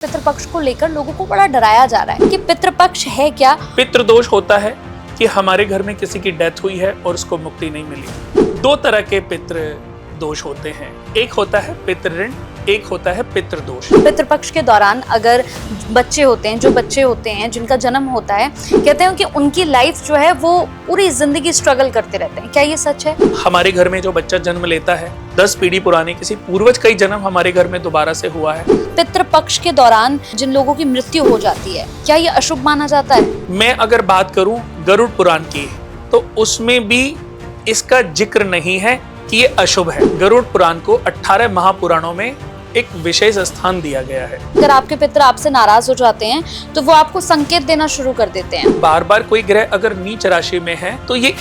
पितृपक्ष को लेकर लोगों को बड़ा डराया जा रहा है कि पितृपक्ष है क्या। पितृदोष होता है कि हमारे घर में किसी की डेथ हुई है और उसको मुक्ति नहीं मिली। दो तरह के पितृ दोष होते हैं, एक होता है पितृऋण, एक होता है पितृदोष। पितृपक्ष के दौरान अगर बच्चे होते हैं, जो बच्चे होते हैं जिनका जन्म होता है, कहते हैं कि उनकी लाइफ जो है वो पूरी जिंदगी स्ट्रगल करते रहते हैं। क्या ये सच है? हमारे घर में जो बच्चा जन्म लेता है 10 पीढ़ी पुरानी किसी पूर्वज का ही जन्म हमारे घर में दोबारा से हुआ है। पितृपक्ष के दौरान जिन लोगों की मृत्यु हो जाती है, क्या ये अशुभ माना जाता है? मैं अगर बात करूं गरुड़ पुराण की, तो उसमें भी इसका जिक्र नहीं है कि ये अशुभ है। गरुड़ पुराण को 18 महापुराणों में एक विशेष स्थान दिया गया है। अगर आपके पितर आपसे नाराज हो जाते हैं तो वो आपको संकेत देना शुरू कर देते हैं। बार बार कोई ग्रह अगर नीच राशि में है तो ये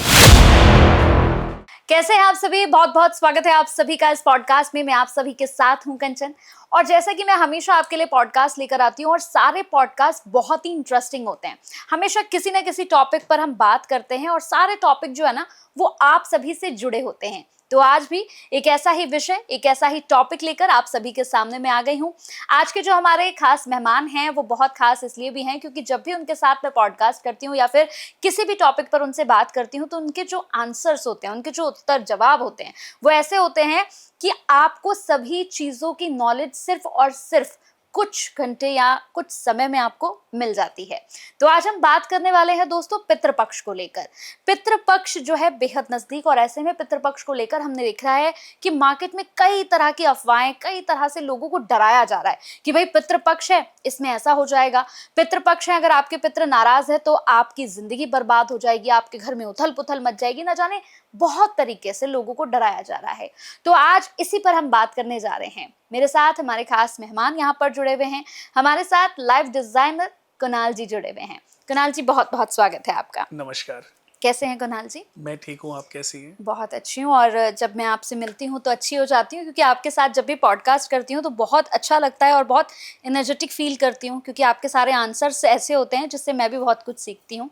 कैसे हैं आप सभी? बहुत बहुत स्वागत है आप सभी का इस पॉडकास्ट में। मैं आप सभी के साथ हूं कंचन, और जैसा कि मैं हमेशा आपके लिए पॉडकास्ट लेकर आती हूं, और सारे पॉडकास्ट बहुत ही इंटरेस्टिंग होते हैं। हमेशा किसी न किसी टॉपिक पर हम बात करते हैं, और सारे टॉपिक जो है ना वो आप सभी से जुड़े होते हैं। तो आज भी एक ऐसा ही विषय, एक ऐसा ही टॉपिक लेकर आप सभी के सामने मैं आ गई हूँ। आज के जो हमारे खास मेहमान हैं वो बहुत खास इसलिए भी हैं क्योंकि जब भी उनके साथ मैं पॉडकास्ट करती हूँ या फिर किसी भी टॉपिक पर उनसे बात करती हूँ, तो उनके जो आंसर्स होते हैं, उनके जो उत्तर जवाब होते हैं, वो ऐसे होते हैं कि आपको सभी चीज़ों की नॉलेज सिर्फ और सिर्फ कुछ घंटे या कुछ समय में आपको मिल जाती है। तो आज हम बात करने वाले हैं दोस्तों पितृपक्ष को लेकर। पितृपक्ष जो है बेहद नजदीक, और ऐसे में पितृपक्ष को लेकर हमने देखा है कि मार्केट में कई तरह की अफवाहें, कई तरह से लोगों को डराया जा रहा है कि भाई पितृपक्ष है, इसमें ऐसा हो जाएगा। पितृपक्ष है, अगर आपके पितृ नाराज है तो आपकी जिंदगी बर्बाद हो जाएगी, आपके घर में उथल पुथल मच जाएगी। ना जाने बहुत तरीके से लोगों को डराया जा रहा है। तो आज इसी पर हम बात करने जा रहे हैं। मेरे साथ हमारे खास मेहमान यहाँ पर जुड़े हुए हैं। हमारे साथ लाइफ डिजाइनर कुणाल जी जुड़े हुए हैं। कुणाल जी, बहुत बहुत स्वागत है आपका। नमस्कार। कैसे हैं कुणाल जी? मैं ठीक हूँ, आप कैसी हैं? बहुत अच्छी हूँ, और जब मैं आपसे मिलती हूँ तो अच्छी हो जाती हूँ, क्योंकि आपके साथ जब भी पॉडकास्ट करती हूँ तो बहुत अच्छा लगता है और बहुत एनर्जेटिक फील करती हूँ, क्योंकि आपके सारे आंसर्स ऐसे होते हैं जिससे मैं भी बहुत कुछ सीखती हूँ।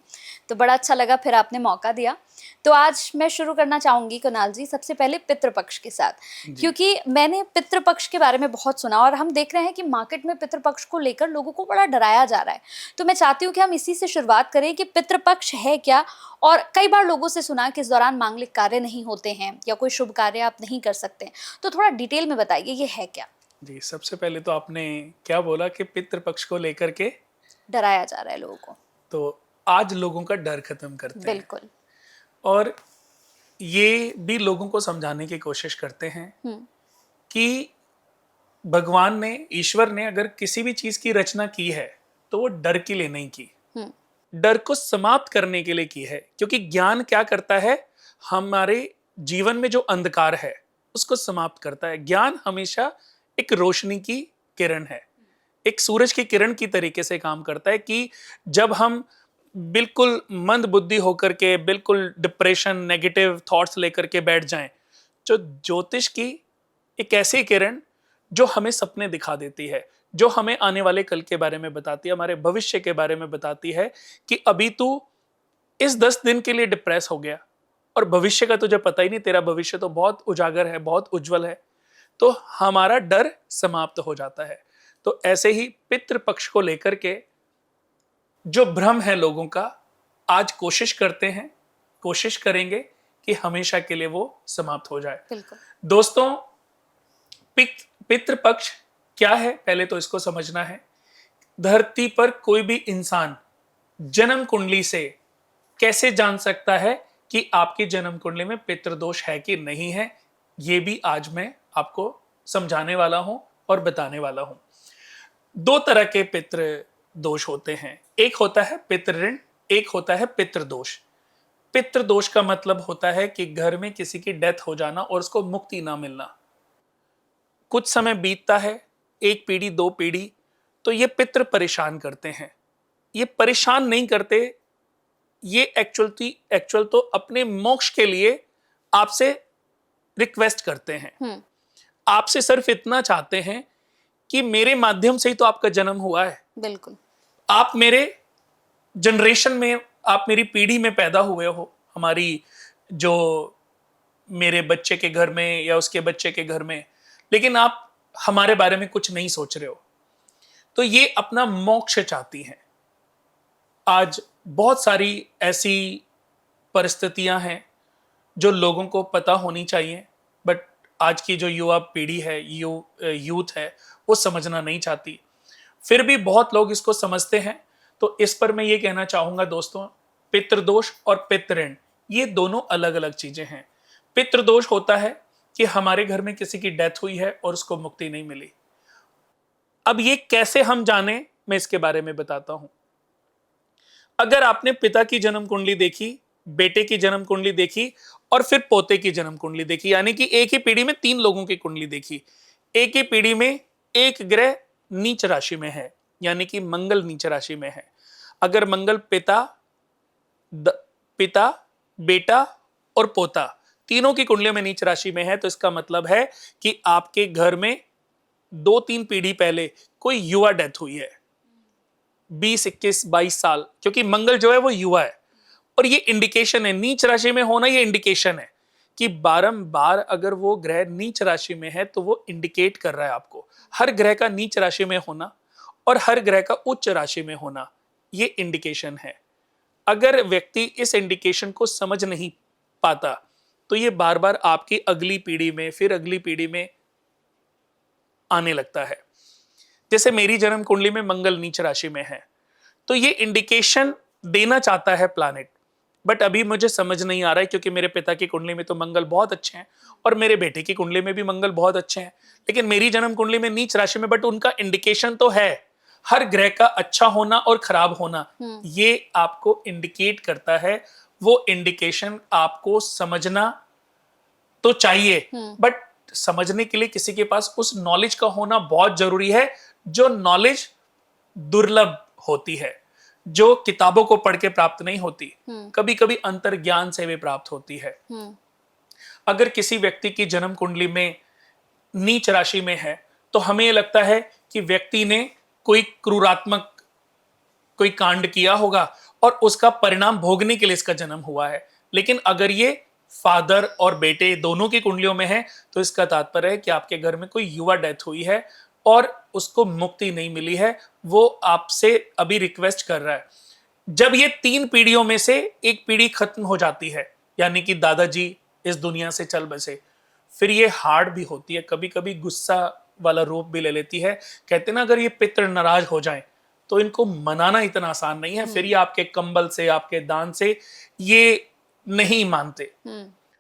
तो बड़ा अच्छा लगा फिर आपने मौका दिया। तो आज मैं शुरू करना चाहूँगी कुणाल जी सबसे पहले पितृपक्ष के साथ, क्योंकि मैंने पितृपक्ष के बारे में बहुत सुना, और हम देख रहे हैं कि मार्केट में पितृपक्ष को लेकर लोगों को बड़ा डराया जा रहा है। तो मैं चाहती हूँ कि हम इसी से शुरुआत करें कि पितृपक्ष है क्या। और कई बार लोगों से सुना कि इस दौरान मांगलिक कार्य नहीं होते हैं या कोई शुभ कार्य आप नहीं कर सकते, तो थोड़ा डिटेल में बताइए ये है क्या? जी, सबसे पहले तो आपने क्या बोला कि पितृपक्ष को लेकर के डराया जा रहा है लोगों को। तो आज लोगों का डर खत्म करते हैं। बिल्कुल। और ये भी लोगों को समझाने की कोशिश करते हैं कि भगवान ने, ईश्वर ने अगर किसी भी चीज की रचना की है तो वो डर के लिए नहीं की, डर को समाप्त करने के लिए की है। क्योंकि ज्ञान क्या करता है, हमारे जीवन में जो अंधकार है उसको समाप्त करता है। ज्ञान हमेशा एक रोशनी की किरण है, एक सूरज की किरण की तरीके से काम करता है कि जब हम बिल्कुल मंद बुद्धि होकर के, बिल्कुल डिप्रेशन, नेगेटिव थॉट्स लेकर के बैठ जाएं, जो ज्योतिष की एक ऐसी किरण जो हमें सपने दिखा देती है, जो हमें आने वाले कल के बारे में बताती है, हमारे भविष्य के बारे में बताती है कि अभी तू इस 10 दिन के लिए डिप्रेस हो गया और भविष्य का तुझे पता ही नहीं, तेरा भविष्य तो बहुत उजागर है, बहुत उज्जवल है। तो हमारा डर समाप्त हो जाता है। तो ऐसे ही पितृपक्ष को लेकर के जो भ्रम है लोगों का, आज कोशिश करते हैं, कोशिश करेंगे कि हमेशा के लिए वो समाप्त हो जाए। बिल्कुल। दोस्तों, पितृपक्ष क्या है पहले तो इसको समझना है। धरती पर कोई भी इंसान जन्म कुंडली से कैसे जान सकता है कि आपकी जन्म कुंडली में पितृदोष है कि नहीं है, ये भी आज मैं आपको समझाने वाला हूं और बताने वाला हूं। दो तरह के पितृ दोष होते हैं, एक होता है पितृऋण, एक होता है पितृदोष। पितृदोष का मतलब होता है कि घर में किसी की डेथ हो जाना और उसको मुक्ति ना मिलना। कुछ समय बीतता है, एक पीढ़ी, 2 पीढ़ी, तो ये पितृ परेशान करते हैं। ये परेशान नहीं करते, ये एक्चुअल तो अपने मोक्ष के लिए आपसे रिक्वेस्ट करते हैं। आपसे सिर्फ इतना चाहते हैं कि मेरे माध्यम से ही तो आपका जन्म हुआ है। बिल्कुल। आप मेरे जनरेशन में, आप मेरी पीढ़ी में पैदा हुए हो, हमारी जो मेरे बच्चे के घर में या उसके बच्चे के घर में, लेकिन आप हमारे बारे में कुछ नहीं सोच रहे हो। तो ये अपना मोक्ष चाहती हैं। आज बहुत सारी ऐसी परिस्थितियां हैं जो लोगों को पता होनी चाहिए, बट आज की जो युवा पीढ़ी है, यूथ है, वो समझना नहीं चाहती। फिर भी बहुत लोग इसको समझते हैं। तो इस पर मैं ये कहना चाहूंगा दोस्तों, पितृदोष और पितृऋण ये दोनों अलग अलग चीजें हैं। पितृदोष होता है कि हमारे घर में किसी की डेथ हुई है और उसको मुक्ति नहीं मिली। अब ये कैसे हम जाने, मैं इसके बारे में बताता हूं। अगर आपने पिता की जन्म कुंडली देखी, बेटे की जन्म कुंडली देखी और फिर पोते की जन्म कुंडली देखी, यानी कि एक ही पीढ़ी में 3 लोगों की कुंडली देखी, एक ही पीढ़ी में एक ग्रह नीच राशि में है, यानी कि मंगल नीच राशि में है। अगर मंगल पिता, बेटा और पोता तीनों की कुंडलियों में नीच राशि में है, तो इसका मतलब है कि आपके घर में 2-3 पीढ़ी पहले कोई युवा डेथ हुई है, 20, 21, 22 साल, क्योंकि मंगल जो है वो युवा है। और ये इंडिकेशन है, नीच राशि में होना ये इंडिकेशन है कि बारंबार अगर वो ग्रह नीच राशि में है तो वो इंडिकेट कर रहा है आपको। हर ग्रह का नीच राशि में होना और हर ग्रह का उच्च राशि में होना ये इंडिकेशन है। अगर व्यक्ति इस इंडिकेशन को समझ नहीं पाता तो ये बार बार आपकी अगली पीढ़ी में, फिर अगली पीढ़ी में आने लगता है। जैसे मेरी जन्म कुंडली में मंगल नीच राशि में है, तो ये इंडिकेशन देना चाहता है प्लैनेट, बट अभी मुझे समझ नहीं आ रहा है, क्योंकि मेरे पिता की कुंडली में तो मंगल बहुत अच्छे हैं और मेरे बेटे की कुंडली में भी मंगल बहुत अच्छे हैं, लेकिन मेरी जन्म कुंडली में नीच राशि में, बट उनका इंडिकेशन तो है। हर ग्रह का अच्छा होना और खराब होना ये आपको इंडिकेट करता है। वो इंडिकेशन आपको समझना तो चाहिए, बट समझने के लिए किसी के पास उस नॉलेज का होना बहुत जरूरी है, जो नॉलेज दुर्लभ होती है, जो किताबों को पढ़ के प्राप्त नहीं होती, कभी कभी अंतर ज्ञान से भी प्राप्त होती है। अगर किसी व्यक्ति की जन्म कुंडली में नीच राशि में है तो हमें यह लगता है कि व्यक्ति ने कोई क्रूरात्मक कोई कांड किया होगा और उसका परिणाम भोगने के लिए इसका जन्म हुआ है। लेकिन अगर ये फादर और बेटे दोनों की कुंडलियों में है तो इसका तात्पर्य है कि आपके घर में कोई युवा डेथ हुई है और उसको मुक्ति नहीं मिली है। वो आपसे अभी रिक्वेस्ट कर रहा है। जब ये 3 पीढ़ियों में से एक पीढ़ी खत्म हो जाती है, यानी कि दादाजी इस दुनिया से चल बसे, फिर ये हार्ड भी होती है, कभी कभी गुस्सा वाला रूप भी ले लेती है। कहते ना, अगर ये पितृ नाराज हो जाएं तो इनको मनाना इतना आसान नहीं है। फिर ये आपके कंबल से, आपके दान से ये नहीं मानते।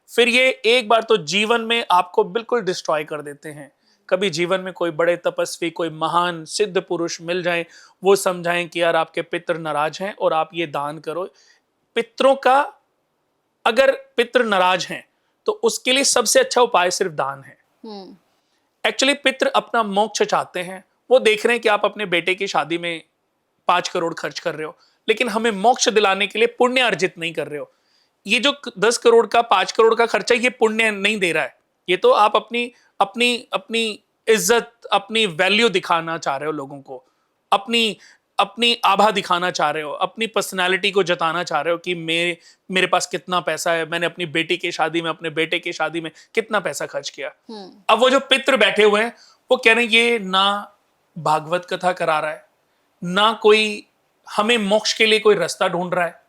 फिर ये एक बार तो जीवन में आपको बिल्कुल डिस्ट्रॉय कर देते हैं। कभी जीवन में कोई बड़े तपस्वी, कोई महान सिद्ध पुरुष मिल जाएं, वो समझाएं कि यार आपके पितृ नाराज हैं और आप ये दान करो। पितरों का, अगर पितृ नाराज हैं तो उसके लिए सबसे अच्छा उपाय सिर्फ दान है। एक्चुअली पितृ अपना मोक्ष चाहते हैं। वो देख रहे हैं कि आप अपने बेटे की शादी में 5 करोड़ खर्च कर रहे हो, लेकिन हमें मोक्ष दिलाने के लिए पुण्य अर्जित नहीं कर रहे हो। ये जो 10 करोड़ का, 5 करोड़ का खर्चा, ये पुण्य नहीं दे रहा है। ये तो आप अपनी अपनी अपनी इज्जत, अपनी वैल्यू दिखाना चाह रहे हो लोगों को, अपनी अपनी आभा दिखाना चाह रहे हो, अपनी पर्सनालिटी को जताना चाह रहे हो कि मेरे पास कितना पैसा है, मैंने अपनी बेटी की शादी में, अपने बेटे की शादी में कितना पैसा खर्च किया। अब वो जो पितृ बैठे हुए हैं वो कह रहे हैं ये ना भागवत कथा करा रहा है, ना कोई हमें मोक्ष के लिए कोई रास्ता ढूंढ रहा है।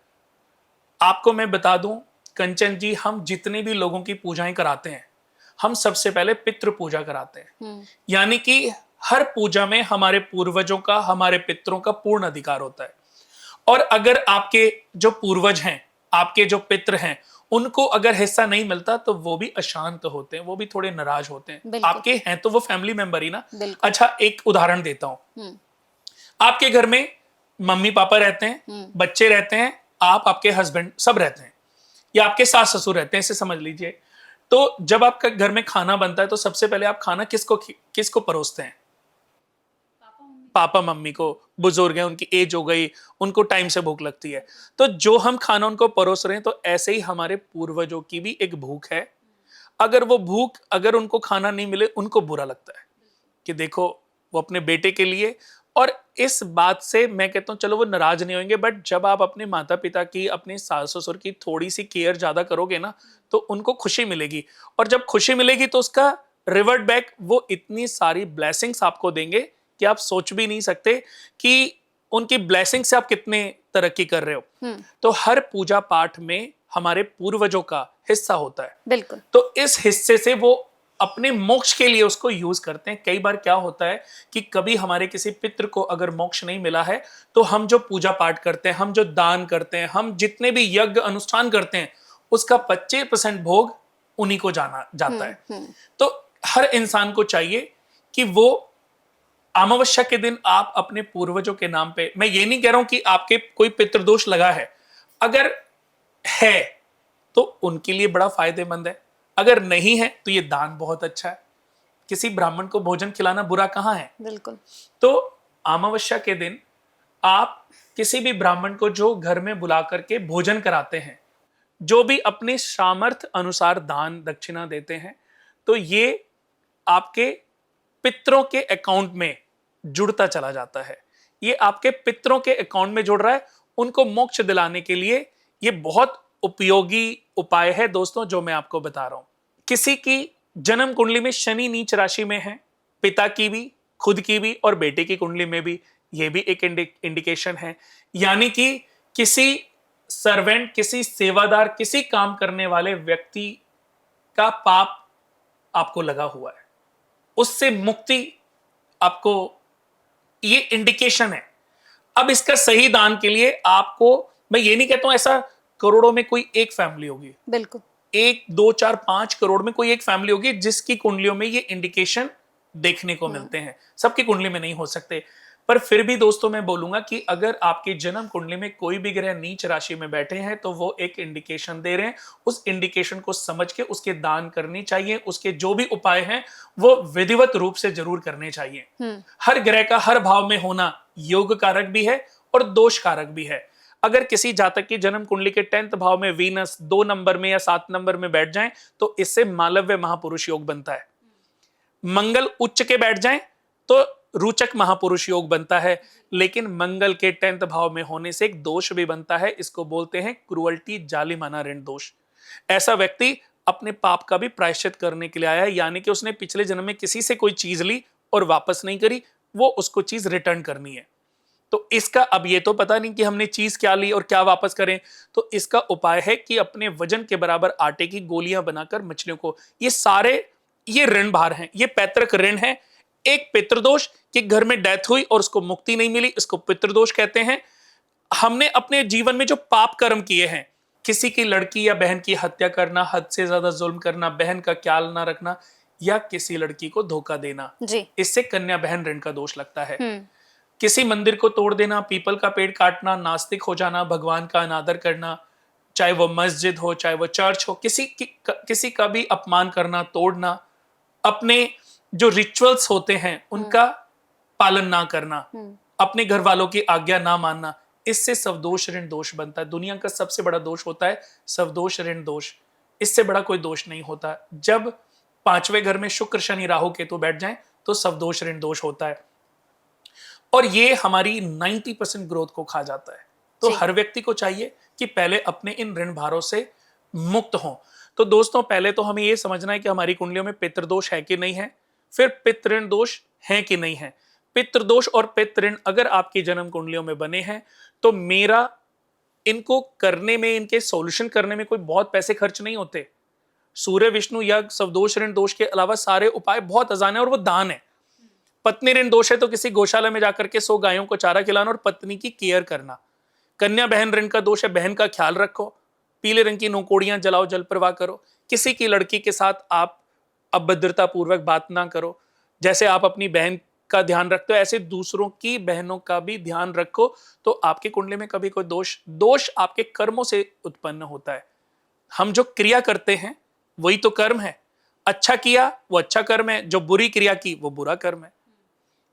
आपको मैं बता दूं कंचन जी, हम जितने भी लोगों की पूजाएं कराते हैं, हम सबसे पहले पितृ पूजा कराते हैं। यानी कि हर पूजा में हमारे पूर्वजों का, हमारे पितरों का पूर्ण अधिकार होता है। और अगर आपके जो पूर्वज हैं, आपके जो पितृ हैं, उनको अगर हिस्सा नहीं मिलता तो वो भी अशांत होते हैं, वो भी थोड़े नाराज होते हैं। आपके हैं तो वो फैमिली मेंबर ही ना। अच्छा, एक उदाहरण देता हूं। आपके घर में मम्मी पापा रहते हैं, बच्चे रहते हैं, आप, आपके हस्बैंड सब रहते हैं, या आपके सास ससुर रहते हैं, इसे समझ लीजिए। तो जब आपका घर में खाना बनता है तो सबसे पहले आप खाना किसको परोसते हैं? पापा मम्मी को। बुजुर्ग हैं, उनकी एज हो गई, उनको टाइम से भूख लगती है, तो जो हम खाना उनको परोस रहे हैं, तो ऐसे ही हमारे पूर्वजों की भी एक भूख है। अगर वो भूख, अगर उनको खाना नहीं मिले, उनको बुरा लगता है कि देखो वो अपने बेटे के लिए। और इस बात से मैं कहता हूं चलो वो नाराज नहीं होंगे, बट जब आप अपने माता पिता की, अपने सास ससुर की थोड़ी सी केयर ज्यादा करोगे ना, तो उनको खुशी मिलेगी। और जब खुशी मिलेगी तो उसका रिवर्ट बैक वो इतनी सारी ब्लेसिंग्स आपको देंगे कि आप सोच भी नहीं सकते कि उनकी ब्लेसिंग से आप कितने तरक्की कर रहे हो। तो हर पूजा पाठ में हमारे पूर्वजों का हिस्सा होता है। बिल्कुल। तो इस हिस्से से वो अपने मोक्ष के लिए उसको यूज करते हैं। कई बार क्या होता है कि कभी हमारे किसी पितृ को अगर मोक्ष नहीं मिला है, तो हम जो पूजा पाठ करते हैं, हम जो दान करते हैं, हम जितने भी यज्ञ अनुष्ठान करते हैं, उसका 25% भोग उन्हीं को जाना जाता है। तो हर इंसान को चाहिए कि वो अमावस्या के दिन आप अपने पूर्वजों के नाम पे, मैं ये नहीं कह रहा हूं कि आपके कोई पितृदोष लगा है, अगर है तो उनके लिए बड़ा फायदेमंद है, अगर नहीं है तो ये दान बहुत अच्छा है। किसी ब्राह्मण को भोजन खिलाना बुरा कहां है। बिल्कुल। तो अमावस्या के दिन आप किसी भी ब्राह्मण को जो घर में बुला करके भोजन कराते हैं, जो भी अपने सामर्थ्य अनुसार दान दक्षिणा देते हैं, तो ये आपके पितरों के अकाउंट में जुड़ता चला जाता है। ये आपके पितरों के अकाउंट में जुड़ रहा है। उनको मोक्ष दिलाने के लिए ये बहुत उपयोगी उपाय है दोस्तों, जो मैं आपको बता रहा हूं। किसी की जन्म कुंडली में शनि नीच राशि में है, पिता की भी, खुद की भी और बेटे की कुंडली में भी, ये भी एक इंडिकेशन है। यानी कि किसी सर्वेंट, किसी सेवादार, किसी काम करने वाले व्यक्ति का पाप आपको लगा हुआ है, उससे मुक्ति आपको, ये इंडिकेशन है। अब इसका सही दान के लिए आपको, मैं ये नहीं कहता हूं ऐसा करोड़ों में कोई एक फैमिली होगी, बिल्कुल, 1 2 4 5 करोड़ में कोई एक फैमिली होगी जिसकी कुंडलियों में ये इंडिकेशन देखने को मिलते हैं। सबकी कुंडली में नहीं हो सकते, पर फिर भी दोस्तों मैं बोलूंगा कि अगर आपकी जन्म कुंडली में कोई भी ग्रह नीच राशि में बैठे हैं, तो वो एक इंडिकेशन दे रहे हैं। उस इंडिकेशन को समझ के उसके दान करनी चाहिए। उसके जो भी उपाय हैं वो विधिवत रूप से जरूर करने चाहिए। हर ग्रह का हर भाव में होना योग कारक भी है और दोष कारक भी है। अगर किसी जातक की जन्म कुंडली के 10th भाव में वीनस 2 नंबर में या 7 नंबर में बैठ जाए, तो इससे मालव्य महापुरुष योग बनता है। मंगल उच्च के बैठ जाए तो रोचक महापुरुष योग बनता है। लेकिन मंगल के 10th भाव में होने से एक दोष भी बनता है, इसको बोलते हैं क्रुअल्टी, जालिमाना ऋण दोष। ऐसा व्यक्ति अपने पाप का भी प्रायश्चित करने के लिए आया है, यानी कि उसने पिछले जन्म में किसी से कोई चीज ली और वापस नहीं करी, वो उसको चीज रिटर्न करनी है। तो इसका अब ये तो पता नहीं कि हमने चीज क्या ली और क्या वापस करें, तो इसका उपाय है कि अपने वजन के बराबर आटे की गोलियां बनाकर मछलियों को, ये सारे ये ऋण भार हैं, ये पैतृक ऋण है। एक पितृदोष कि घर में डेथ हुई और उसको मुक्ति नहीं मिली, इसको पितृदोष कहते हैं। हमने अपने जीवन में जो पाप कर्म किए हैं, किसी की लड़की या बहन की हत्या करना, हद से ज्यादा जुल्म करना, बहन का ख्याल ना रखना या किसी लड़की को धोखा देना, इससे कन्या बहन ऋण का दोष लगता है। किसी मंदिर को तोड़ देना, पीपल का पेड़ काटना, नास्तिक हो जाना, भगवान का अनादर करना, चाहे वो मस्जिद हो चाहे वो चर्च हो, किसी का भी अपमान करना, तोड़ना, अपने जो रिचुअल्स होते हैं उनका पालन ना करना, अपने घर वालों की आज्ञा ना मानना, इससे सवदोष ऋण दोष बनता है। दुनिया का सबसे बड़ा दोष होता है सवदोष ऋण दोष। इससे बड़ा कोई दोष नहीं होता। जब 5वें घर में शुक्र शनि राहु केतु बैठ जाएं तो सवदोष ऋण दोष होता है और ये हमारी 90% ग्रोथ को खा जाता है। तो हर व्यक्ति को चाहिए कि पहले अपने इन ऋण भारों से मुक्त हों। तो दोस्तों पहले तो हमें ये समझना है कि हमारी कुंडलियों में पितृदोष है कि नहीं है, फिर पितृण दोष है कि नहीं है। पितृदोष और पितृण अगर आपकी जन्म कुंडलियों में बने हैं तो मेरा इनको करने में, इनके सॉल्यूशन करने में कोई बहुत पैसे खर्च नहीं होते। सूर्य विष्णु यज्ञ सवदोष ऋण दोष के अलावा सारे उपाय बहुत आसान है और वो दान है। पत्नी ऋण दोष है तो किसी गौशाला में जाकर के 100 गायों को चारा खिलाना और पत्नी की केयर करना। कन्या बहन ऋण का दोष है, बहन का ख्याल रखो, पीले रंग की नोकोड़ियां जलाओ, जल प्रवाह करो। किसी की लड़की के साथ आप अभद्रता पूर्वक बात ना करो। जैसे आप अपनी बहन का ध्यान रखते हो ऐसे दूसरों की बहनों का भी ध्यान रखो, तो आपके कुंडली में कभी कोई दोष आपके कर्मों से उत्पन्न होता है। हम जो क्रिया करते हैं वही तो कर्म है। अच्छा किया वो अच्छा कर्म है, जो बुरी क्रिया की वो बुरा कर्म है।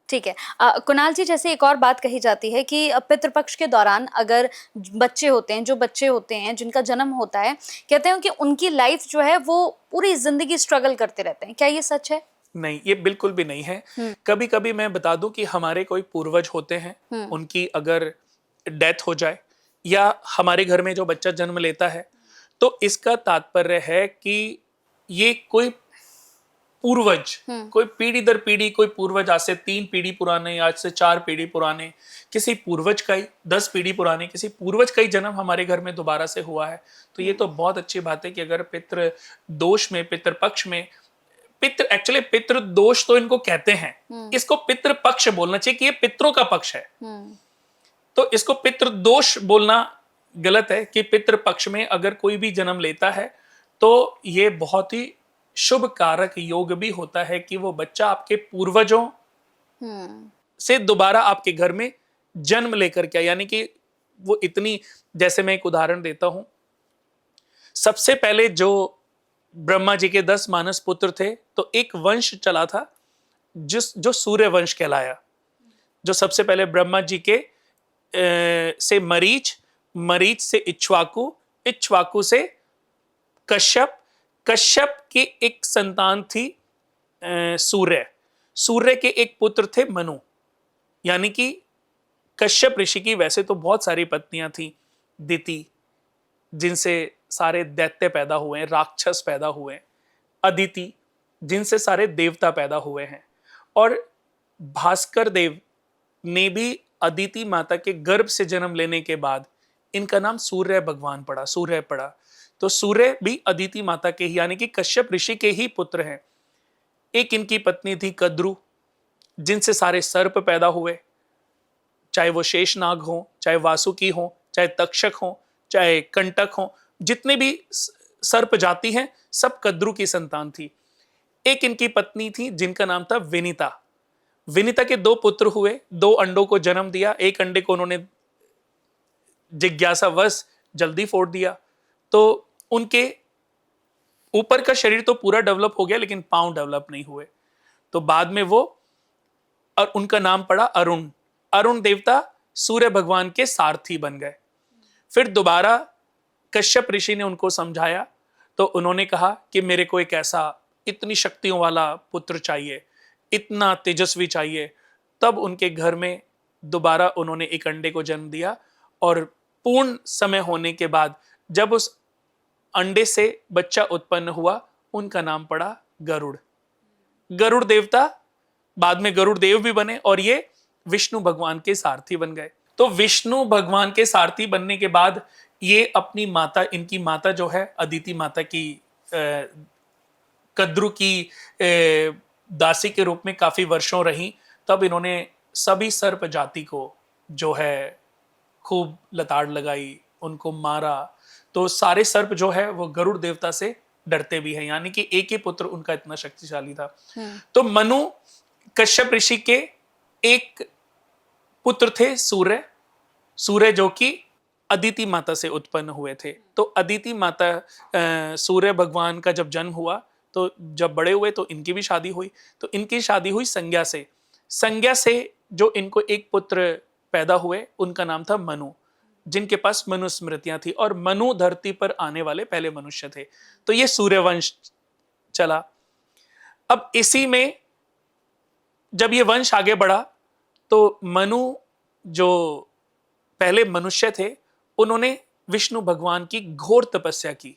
ठीक है। कुणाल जी, जैसे एक और बात कही जाती है कि पितृपक्ष के दौरान अगर बच्चे होते हैं, जो बच्चे होते हैं जिनका जन्म होता है, कहते हैं कि उनकी लाइफ जो है वो पूरी जिंदगी स्ट्रगल करते रहते हैं। क्या ये सच है? नहीं, ये बिल्कुल भी नहीं है। कभी कभी मैं बता दूं कि हमारे कोई पूर्वज होते हैं, उनकी अगर डेथ हो जाए या हमारे घर में जो बच्चा जन्म लेता है, तो इसका तात्पर्य है कि ये कोई पूर्वज, कोई पीढ़ी दर पीढ़ी, कोई पूर्वज आज से 3 पीढ़ी पुराने, आज से 4 पीढ़ी पुराने, किसी पूर्वज का ही 10 पीढ़ी पुराने, किसी पूर्वज का ही जन्म हमारे घर में दोबारा से हुआ है। तो ये तो बहुत अच्छी बात है कि अगर पितृ दोष में, पितृ पक्ष में, पितृ एक्चुअली पितृ दोष तो इनको कहते हैं, इसको पितृ पक्ष बोलना चाहिए कि ये पितरों का पक्ष है। तो इसको पितृ दोष बोलना गलत है कि पितृ पक्ष में अगर कोई भी जन्म लेता है तो ये बहुत ही शुभ कारक योग भी होता है कि वो बच्चा आपके पूर्वजों से दोबारा आपके घर में जन्म लेकर के, यानी कि वो इतनी, जैसे मैं एक उदाहरण देता हूं, सबसे पहले जो ब्रह्मा जी के 10 मानस पुत्र थे, तो एक वंश चला था जो सूर्य वंश कहलाया, जो सबसे पहले ब्रह्मा जी के से मरीच, मरीच से इक्ष्वाकु, इक्ष्वाकु से कश्यप, कश्यप की एक संतान थी सूर्य, सूर्य के एक पुत्र थे मनु। यानी कि कश्यप ऋषि की वैसे तो बहुत सारी पत्नियां थी, दिति जिनसे सारे दैत्य पैदा हुए हैं, राक्षस पैदा हुए हैं, अदिति जिनसे सारे देवता पैदा हुए हैं, और भास्कर देव ने भी अदिति माता के गर्भ से जन्म लेने के बाद इनका नाम सूर्य भगवान पड़ा, सूर्य पड़ा। तो सूर्य भी अदिति माता के ही, यानी कि कश्यप ऋषि के ही पुत्र हैं। एक इनकी पत्नी थी कद्रु, जिनसे सारे सर्प पैदा हुए, चाहे वो शेषनाग हो, चाहे वासुकी हो, चाहे तक्षक हो, चाहे कंटक हो, जितने भी सर्प जाति हैं सब कद्रु की संतान थी। एक इनकी पत्नी थी जिनका नाम था विनीता। विनीता के 2 पुत्र हुए, 2 अंडों को जन्म दिया। एक अंडे को उन्होंने जिज्ञासावश जल्दी फोड़ दिया, तो उनके ऊपर का शरीर तो पूरा डेवलप हो गया लेकिन पांव डेवलप नहीं हुए। तो बाद में वो, और उनका नाम पड़ा अरुण। अरुण देवता सूर्य भगवान के सारथी बन गए। फिर दोबारा कश्यप ऋषि ने उनको समझाया, तो उन्होंने कहा कि मेरे को एक ऐसा इतनी शक्तियों वाला पुत्र चाहिए, इतना तेजस्वी चाहिए। तब उनके घर में दोबारा उन्होंने एक अंडे को जन्म दिया, और पूर्ण समय होने के बाद जब उस अंडे से बच्चा उत्पन्न हुआ, उनका नाम पड़ा गरुड़। गरुड़ देवता बाद में गरुड़ देव भी बने, और ये विष्णु भगवान के सारथी बन गए। तो विष्णु भगवान के सारथी बनने के बाद ये अपनी माता, इनकी माता जो है अदिति माता की, कद्रु की दासी के रूप में काफी वर्षों रही। तब इन्होंने सभी सर्प जाति को जो है खूब लताड़ लगाई, उनको मारा। तो सारे सर्प जो है वो गरुड़ देवता से डरते भी हैं, यानी कि एक ही पुत्र उनका इतना शक्तिशाली था। तो मनु कश्यप ऋषि के एक पुत्र थे सूर्य, सूर्य जो कि अदिति माता से उत्पन्न हुए थे। तो अदिति माता, सूर्य भगवान का जब जन्म हुआ, तो जब बड़े हुए तो इनकी भी शादी हुई। तो इनकी शादी हुई संज्ञा से। संज्ञा से जो इनको एक पुत्र पैदा हुए, उनका नाम था मनु, जिनके पास मनुस्मृतियां थी, और मनु धरती पर आने वाले पहले मनुष्य थे। तो ये सूर्यवंश चला। अब इसी में जब ये वंश आगे बढ़ा, तो मनु जो पहले मनुष्य थे, उन्होंने विष्णु भगवान की घोर तपस्या की,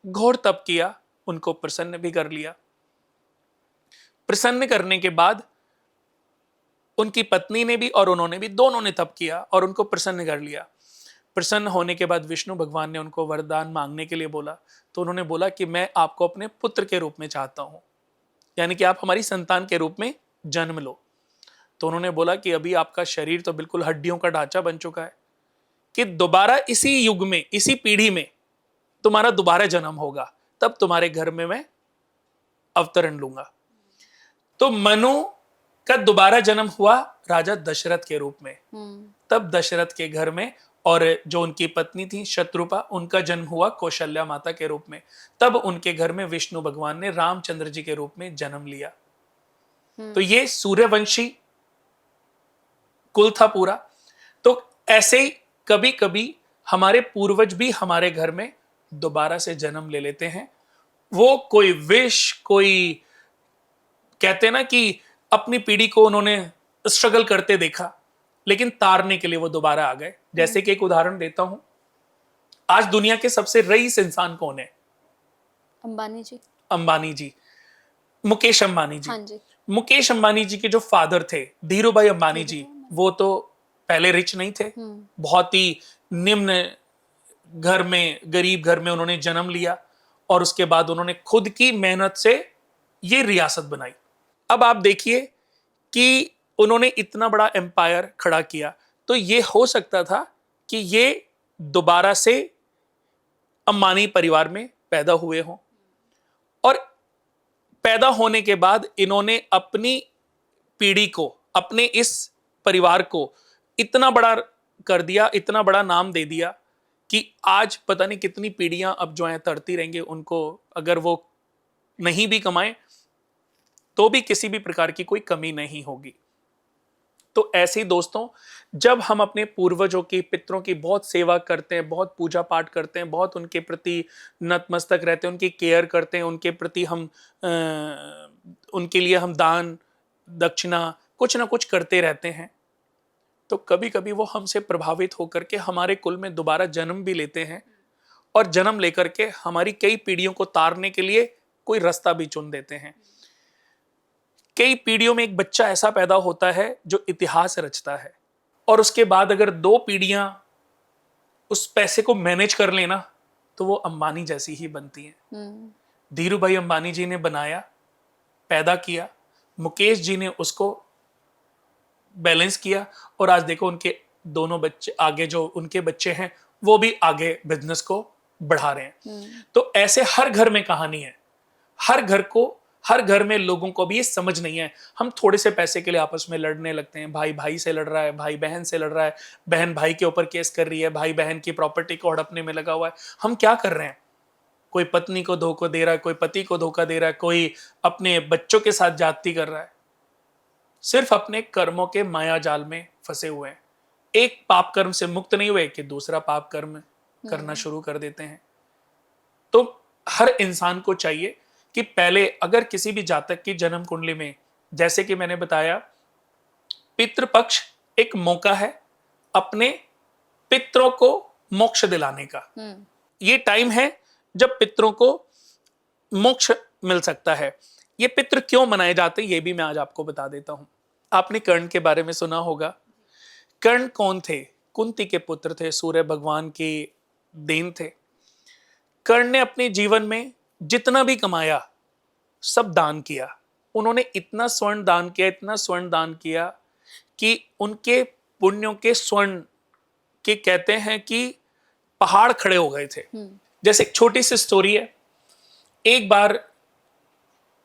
घोर तप किया, उनको प्रसन्न भी कर लिया। प्रसन्न करने के बाद उनकी पत्नी ने भी और उन्होंने भी, दोनों ने तप किया और उनको प्रसन्न कर लिया। प्रसन्न होने के बाद विष्णु भगवान ने उनको वरदान मांगने के लिए बोला। तो उन्होंने बोला कि मैं आपको अपने पुत्र के रूप में चाहता हूं, यानी कि आप हमारी संतान के रूप में जन्म लो। तो उन्होंने बोला कि अभी आपका शरीर तो बिल्कुल हड्डियों का ढांचा बन चुका है, कि दोबारा इसी युग में, इसी पीढ़ी में तुम्हारा दोबारा जन्म होगा, तब तुम्हारे घर में मैं अवतरण लूंगा। तो मनु का दोबारा जन्म हुआ राजा दशरथ के रूप में। तब दशरथ के घर में, और जो उनकी पत्नी थी शत्रुपा, उनका जन्म हुआ कौशल्या माता के रूप में। तब उनके घर में विष्णु भगवान ने रामचंद्र जी के रूप में जन्म लिया। तो ये सूर्यवंशी कुल था पूरा। तो ऐसे ही कभी कभी हमारे पूर्वज भी हमारे घर में दोबारा से जन्म ले लेते हैं। वो कोई विश, कोई कहते हैं ना कि अपनी पीढ़ी को उन्होंने स्ट्रगल करते देखा, लेकिन तारने के लिए वो दोबारा आ गए। जैसे कि एक उदाहरण देता हूं, आज दुनिया के सबसे रईस इंसान कौन है? अंबानी जी। अंबानी जी। मुकेश अंबानी जी। हाँ जी। मुकेश अंबानी जी के जो फादर थे धीरू भाई अंबानी जी, वो तो पहले रिच नहीं थे, बहुत ही निम्न घर में, गरीब घर में उन्होंने जन्म लिया और उसके बाद उन्होंने खुद की मेहनत से ये रियासत बनाई। अब आप देखिए कि उन्होंने इतना बड़ा एम्पायर खड़ा किया, तो ये हो सकता था कि ये दोबारा से अंबानी परिवार में पैदा हुए हों और पैदा होने के बाद इन्होंने अपनी पीढ़ी को, अपने इस परिवार को इतना बड़ा कर दिया, इतना बड़ा नाम दे दिया कि आज पता नहीं कितनी पीढ़ियां अब जो है तरती रहेंगे उनको, अगर वो नहीं भी कमाए तो भी किसी भी प्रकार की कोई कमी नहीं होगी। तो ऐसे ही दोस्तों, जब हम अपने पूर्वजों की, पितरों की बहुत सेवा करते हैं, बहुत पूजा पाठ करते हैं, बहुत उनके प्रति नतमस्तक रहते हैं, उनकी केयर करते हैं, उनके प्रति हम उनके लिए हम दान दक्षिणा कुछ ना कुछ करते रहते हैं, तो कभी कभी वो हमसे प्रभावित होकर के हमारे कुल में दोबारा जन्म भी लेते हैं और जन्म लेकर के हमारी कई पीढ़ियों को तारने के लिए कोई रास्ता भी चुन देते हैं। कई पीढ़ियों में एक बच्चा ऐसा पैदा होता है जो इतिहास रचता है और उसके बाद अगर 2 पीढ़ियां उस पैसे को मैनेज कर लेना तो वो अंबानी जैसी ही बनती हैं। धीरू भाई अंबानी जी ने बनाया, पैदा किया, मुकेश जी ने उसको बैलेंस किया और आज देखो उनके दोनों बच्चे आगे, जो उनके बच्चे हैं वो भी आगे बिजनेस को बढ़ा रहे हैं। तो ऐसे हर घर में कहानी है, हर घर में लोगों को भी ये समझ नहीं है। हम थोड़े से पैसे के लिए आपस में लड़ने लगते हैं, भाई भाई से लड़ रहा है, भाई बहन से लड़ रहा है, बहन भाई के ऊपर केस कर रही है, भाई बहन की प्रॉपर्टी को हड़पने में लगा हुआ है। हम क्या कर रहे हैं? कोई पत्नी को धोखा दे रहा है, कोई पति को धोखा दे रहा है, कोई अपने बच्चों के साथ जाति कर रहा है, सिर्फ अपने कर्मों के माया जाल में फंसे हुए हैं। एक पाप कर्म से मुक्त नहीं हुए कि दूसरा पाप कर्म करना शुरू कर देते हैं। तो हर इंसान को चाहिए कि पहले अगर किसी भी जातक की जन्म कुंडली में, जैसे कि मैंने बताया, पितृपक्ष एक मौका है अपने पितरों को मोक्ष दिलाने का। ये टाइम है जब पितरों को मोक्ष मिल सकता है। ये पितृ क्यों मनाए जाते हैं ये भी मैं आज आपको बता देता हूं। आपने कर्ण के बारे में सुना होगा। कर्ण कौन थे? कुंती के पुत्र थे, सूर्य भगवान की देन थे। कर्ण ने अपने जीवन में जितना भी कमाया सब दान किया। उन्होंने इतना स्वर्ण दान किया, इतना स्वर्ण दान किया कि उनके पुण्यों के स्वर्ण के कहते हैं कि पहाड़ खड़े हो गए थे। जैसे एक छोटी सी स्टोरी है। एक बार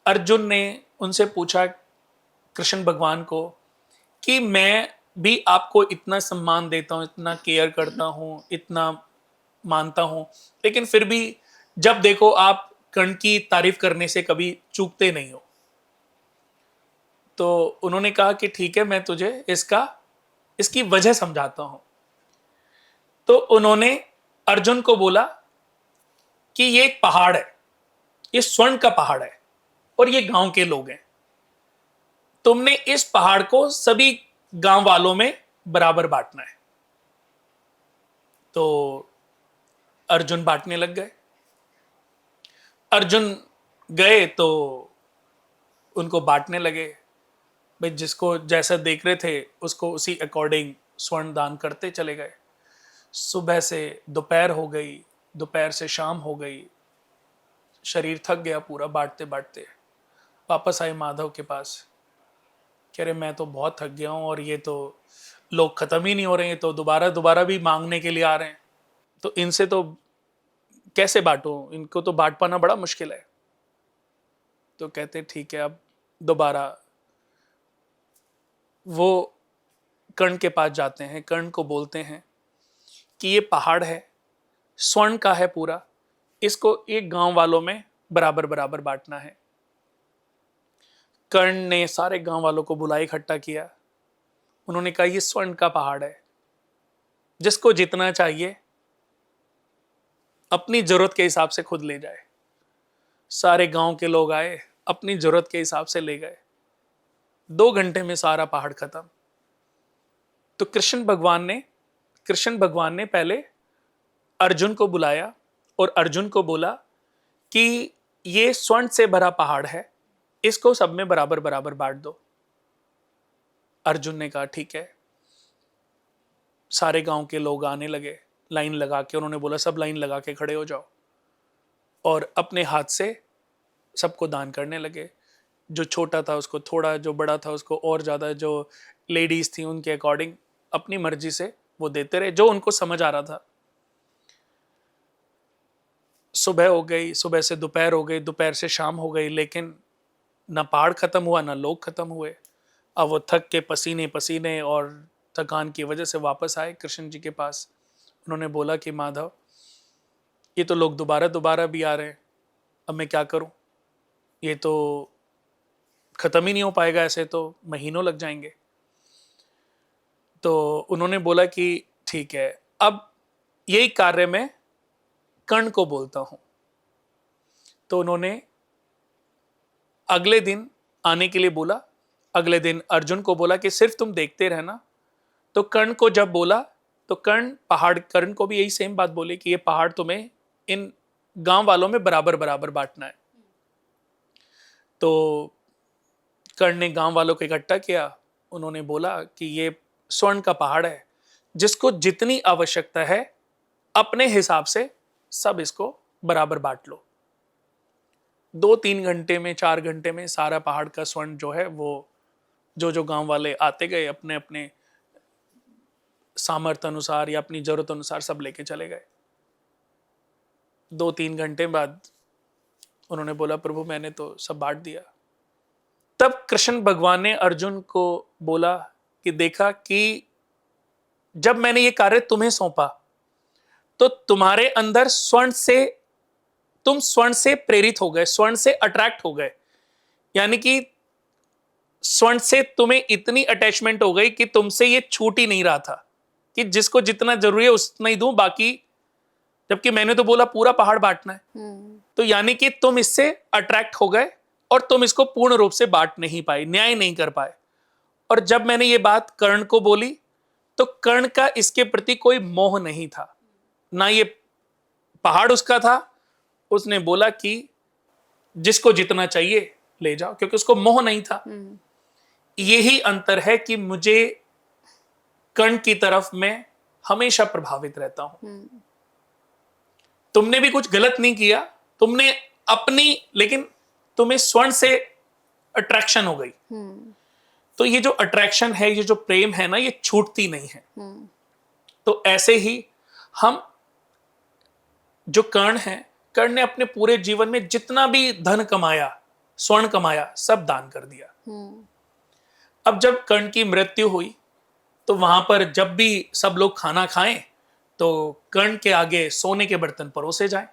अर्जुन ने उनसे पूछा कृष्ण भगवान को कि मैं भी आपको इतना सम्मान देता हूं, इतना केयर करता हूं, इतना मानता हूं, लेकिन फिर भी जब देखो आप कर्ण की तारीफ करने से कभी चूकते नहीं हो। तो उन्होंने कहा कि ठीक है, मैं तुझे इसकी वजह समझाता हूं। तो उन्होंने अर्जुन को बोला कि ये एक पहाड़ है, ये स्वर्ण का पहाड़ है और ये गांव के लोग हैं। तुमने इस पहाड़ को सभी गांव वालों में बराबर बांटना है। तो अर्जुन बांटने लग गए। अर्जुन गए तो उनको बांटने लगे। भाई जिसको जैसा देख रहे थे उसको उसी अकॉर्डिंग स्वर्ण दान करते चले गए। सुबह से दोपहर हो गई, दोपहर से शाम हो गई, शरीर थक गया पूरा बांटते बांटते। वापस आए माधव के पास, कह रहे मैं तो बहुत थक गया हूँ और ये तो लोग खत्म ही नहीं हो रहे हैं, तो दोबारा दोबारा भी मांगने के लिए आ रहे हैं, तो इनसे तो कैसे बांटूं, इनको तो बांट पाना बड़ा मुश्किल है। तो कहते ठीक है, अब दोबारा वो कर्ण के पास जाते हैं। कर्ण को बोलते हैं कि ये पहाड़ है, स्वर्ण का है पूरा, इसको एक गांव वालों में बराबर बराबर बांटना है। कर्ण ने सारे गांव वालों को बुलाया, इकट्ठा किया। उन्होंने कहा ये स्वर्ण का पहाड़ है, जिसको जितना चाहिए अपनी जरूरत के हिसाब से खुद ले जाए। सारे गांव के लोग आए, अपनी जरूरत के हिसाब से ले गए। 2 घंटे में सारा पहाड़ खत्म। तो कृष्ण भगवान ने पहले अर्जुन को बुलाया और अर्जुन को बोला कि ये स्वर्ण से भरा पहाड़ है, इसको सब में बराबर बराबर बांट दो। अर्जुन ने कहा ठीक है। सारे गांव के लोग आने लगे, लाइन लगा के। उन्होंने बोला सब लाइन लगा के खड़े हो जाओ, और अपने हाथ से सबको दान करने लगे। जो छोटा था उसको थोड़ा, जो बड़ा था उसको और ज्यादा, जो लेडीज थी उनके अकॉर्डिंग अपनी मर्जी से वो देते रहे, जो उनको समझ आ रहा था। सुबह हो गई, सुबह से दोपहर हो गई, दोपहर से शाम हो गई, लेकिन ना पहाड़ खत्म हुआ ना लोग खत्म हुए। अब वो थक के पसीने पसीने और थकान की वजह से वापस आए कृष्ण जी के पास। उन्होंने बोला कि माधव, ये तो लोग दोबारा दोबारा भी आ रहे हैं, अब मैं क्या करूं? ये तो खत्म ही नहीं हो पाएगा, ऐसे तो महीनों लग जाएंगे। तो उन्होंने बोला कि ठीक है, अब यही कार्य मैं कर्ण को बोलता हूं। तो उन्होंने अगले दिन आने के लिए बोला। अगले दिन अर्जुन को बोला कि सिर्फ तुम देखते रहना। तो कर्ण को जब बोला तो कर्ण को भी यही सेम बात बोली कि ये पहाड़ तुम्हें इन गांव वालों में बराबर बराबर बांटना है। तो कर्ण ने गांव वालों को इकट्ठा किया। उन्होंने बोला कि ये स्वर्ण का पहाड़ है, जिसको जितनी आवश्यकता है अपने हिसाब से सब इसको बराबर बांट लो। 2-3 घंटे में, 4 घंटे में सारा पहाड़ का स्वर्ण जो है वो जो गांव वाले आते गए अपने अपने सामर्थ्य अनुसार या अपनी जरूरत अनुसार सब लेके चले गए। 2-3 घंटे बाद उन्होंने बोला प्रभु मैंने तो सब बांट दिया। तब कृष्ण भगवान ने अर्जुन को बोला कि देखा कि जब मैंने ये कार्य तुम्हें सौंपा तो तुम्हारे अंदर तुम स्वर्ण से प्रेरित हो गए, स्वर्ण से अट्रैक्ट हो गए। यानी कि स्वर्ण से तुम्हें इतनी अटैचमेंट हो गई कि तुमसे ये छूट ही नहीं रहा था कि जिसको जितना जरूरी है उतना ही दूं, बाकी जबकि मैंने तो बोला पूरा पहाड़ बांटना है। तो यानी कि तुम इससे अट्रैक्ट हो गए और तुम इसको पूर्ण रूप से बांट नहीं पाए, न्याय नहीं कर पाए। और जब मैंने ये बात कर्ण को बोली तो कर्ण का इसके प्रति कोई मोह नहीं था, ना ये पहाड़ उसका था। उसने बोला कि जिसको जितना चाहिए ले जाओ, क्योंकि उसको मोह नहीं था। यही अंतर है कि मुझे कर्ण की तरफ मैं हमेशा प्रभावित रहता हूं। तुमने भी कुछ गलत नहीं किया, तुमने अपनी, लेकिन तुम्हें स्वर्ण से अट्रैक्शन हो गई। तो ये जो अट्रैक्शन है, ये जो प्रेम है ना, ये छूटती नहीं है। तो ऐसे ही हम जो कर्ण ने अपने पूरे जीवन में जितना भी धन कमाया, स्वर्ण कमाया, सब दान कर दिया। अब जब कर्ण की मृत्यु हुई तो वहां पर जब भी सब लोग खाना खाएं तो कर्ण के आगे सोने के बर्तन परोसे जाएं,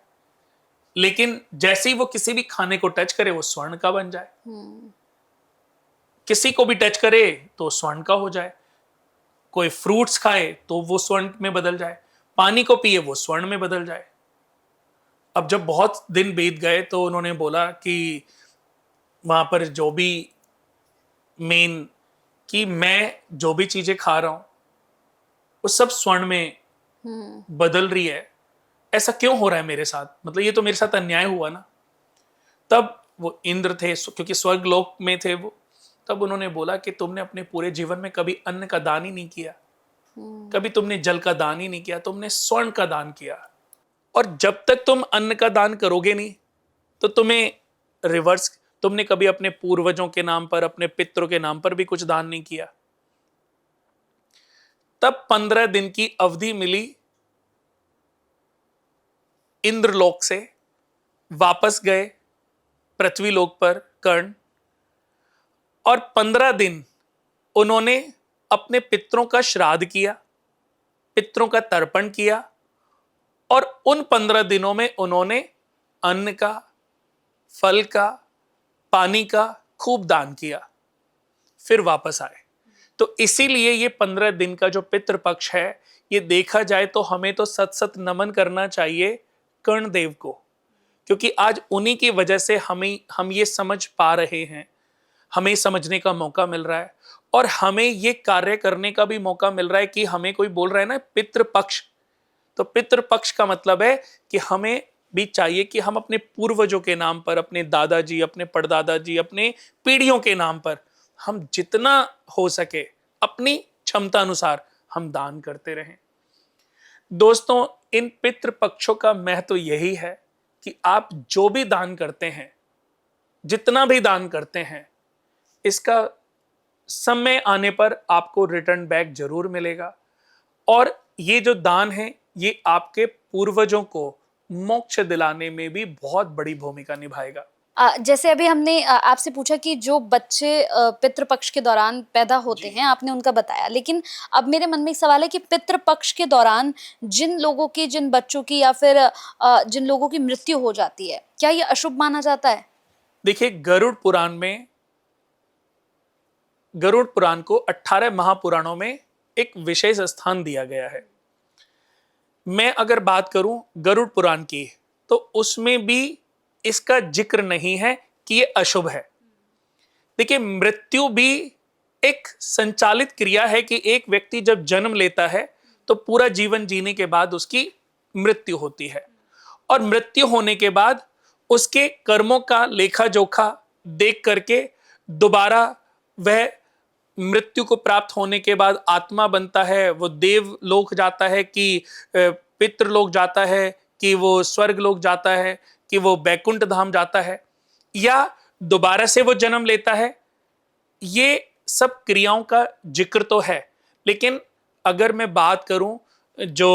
लेकिन जैसे ही वो किसी भी खाने को टच करे वो स्वर्ण का बन जाए। किसी को भी टच करे तो स्वर्ण का हो जाए। कोई फ्रूट्स खाए तो वो स्वर्ण में बदल जाए, पानी को पिए वो स्वर्ण में बदल जाए। अब जब बहुत दिन बीत गए तो उन्होंने बोला कि वहां पर जो भी मेन, कि मैं जो भी चीजें खा रहा हूं वो सब स्वर्ण में बदल रही है, ऐसा क्यों हो रहा है मेरे साथ? मतलब ये तो मेरे साथ अन्याय हुआ ना। तब वो इंद्र थे, क्योंकि स्वर्ग लोक में थे वो, तब उन्होंने बोला कि तुमने अपने पूरे जीवन में कभी अन्न का दान ही नहीं किया, कभी तुमने जल का दान ही नहीं किया, तुमने स्वर्ण का दान किया। और जब तक तुम अन्न का दान करोगे नहीं तो तुम्हें रिवर्स, तुमने कभी अपने पूर्वजों के नाम पर, अपने पितरों के नाम पर भी कुछ दान नहीं किया। तब 15 दिन की अवधि मिली इंद्रलोक से, वापस गए पृथ्वी लोक पर कर्ण, और 15 दिन उन्होंने अपने पितरों का श्राद्ध किया, पितरों का तर्पण किया, और उन 15 दिनों में उन्होंने अन्न का, फल का, पानी का खूब दान किया, फिर वापस आए। तो इसीलिए ये 15 दिन का जो पितृपक्ष है, ये देखा जाए तो हमें तो सत सत नमन करना चाहिए कर्णदेव को, क्योंकि आज उन्हीं की वजह से हम ये समझ पा रहे हैं, हमें समझने का मौका मिल रहा है, और हमें ये कार्य करने का भी मौका मिल रहा है। कि हमें कोई बोल रहा है ना पितृपक्ष, तो पितृपक्ष का मतलब है कि हमें भी चाहिए कि हम अपने पूर्वजों के नाम पर, अपने दादाजी, अपने परदादाजी, अपने पीढ़ियों के नाम पर हम जितना हो सके अपनी क्षमता अनुसार हम दान करते रहें। दोस्तों, इन पितृ पक्षों का महत्व यही है कि आप जो भी दान करते हैं, जितना भी दान करते हैं, इसका समय आने पर आपको रिटर्न बैक जरूर मिलेगा। और ये जो दान है, ये आपके पूर्वजों को मोक्ष दिलाने में भी बहुत बड़ी भूमिका निभाएगा। जैसे अभी हमने आपसे पूछा कि जो बच्चे पितृपक्ष के दौरान पैदा होते हैं, आपने उनका बताया, लेकिन अब मेरे मन में एक सवाल है कि पितृपक्ष के दौरान जिन लोगों की, जिन बच्चों की या फिर जिन लोगों की मृत्यु हो जाती है, क्या ये अशुभ माना जाता है? देखिए, गरुड़ पुराण को 18 महापुराणों में एक विशेष स्थान दिया गया है। मैं अगर बात करूं गरुड़ पुराण की, तो उसमें भी इसका जिक्र नहीं है कि ये अशुभ है। देखिए, मृत्यु भी एक संचालित क्रिया है कि एक व्यक्ति जब जन्म लेता है तो पूरा जीवन जीने के बाद उसकी मृत्यु होती है, और मृत्यु होने के बाद उसके कर्मों का लेखा जोखा देख करके दोबारा वह मृत्यु को प्राप्त होने के बाद आत्मा बनता है, वो देव लोक जाता है कि पितृ लोक जाता है, कि वो स्वर्ग लोक जाता है, कि वो बैकुंठ धाम जाता है, या दोबारा से वो जन्म लेता है। ये सब क्रियाओं का जिक्र तो है, लेकिन अगर मैं बात करूं जो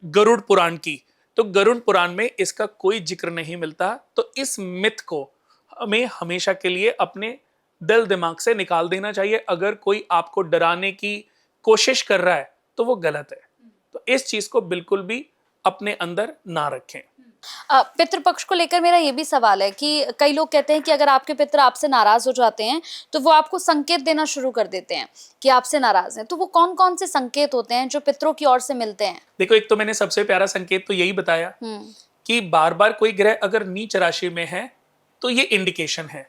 गरुड़ पुराण की, तो गरुड़ पुराण में इसका कोई जिक्र नहीं मिलता। तो इस मिथ को हमें हमेशा के लिए अपने दिल दिमाग से निकाल देना चाहिए। अगर कोई आपको डराने की कोशिश कर रहा है तो वो गलत है। तो इस चीज को बिल्कुल भी अपने अंदर ना रखें। पितृपक्ष को लेकर मेरा ये भी सवाल है कि कई लोग कहते हैं कि अगर आपके पितर आपसे नाराज हो जाते हैं तो वो आपको संकेत देना शुरू कर देते हैं कि आपसे नाराज हैं। तो वो कौन कौन से संकेत होते हैं जो पितरों की ओर से मिलते हैं? देखो, एक तो मैंने सबसे प्यारा संकेत तो यही बताया कि बार बार कोई ग्रह अगर नीच राशि में है तो ये इंडिकेशन है।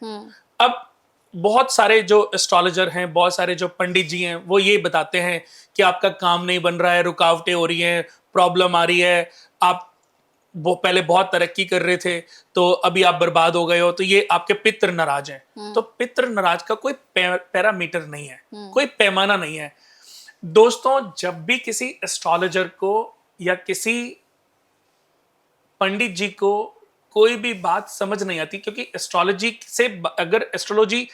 अब बहुत सारे जो एस्ट्रोलॉजर हैं, बहुत सारे जो पंडित जी हैं, वो ये बताते हैं कि आपका काम नहीं बन रहा है, रुकावटें हो रही हैं, प्रॉब्लम आ रही है, आप वो पहले बहुत तरक्की कर रहे थे तो अभी आप बर्बाद हो गए हो, तो ये आपके पितृ नाराज हैं। तो पितृ नाराज का कोई पैरामीटर नहीं है, कोई पैमाना नहीं है। दोस्तों, जब भी किसी एस्ट्रोलॉजर को या किसी पंडित जी को कोई भी बात समझ नहीं आती, क्योंकि एस्ट्रोलॉजी से, अगर एस्ट्रोलॉजी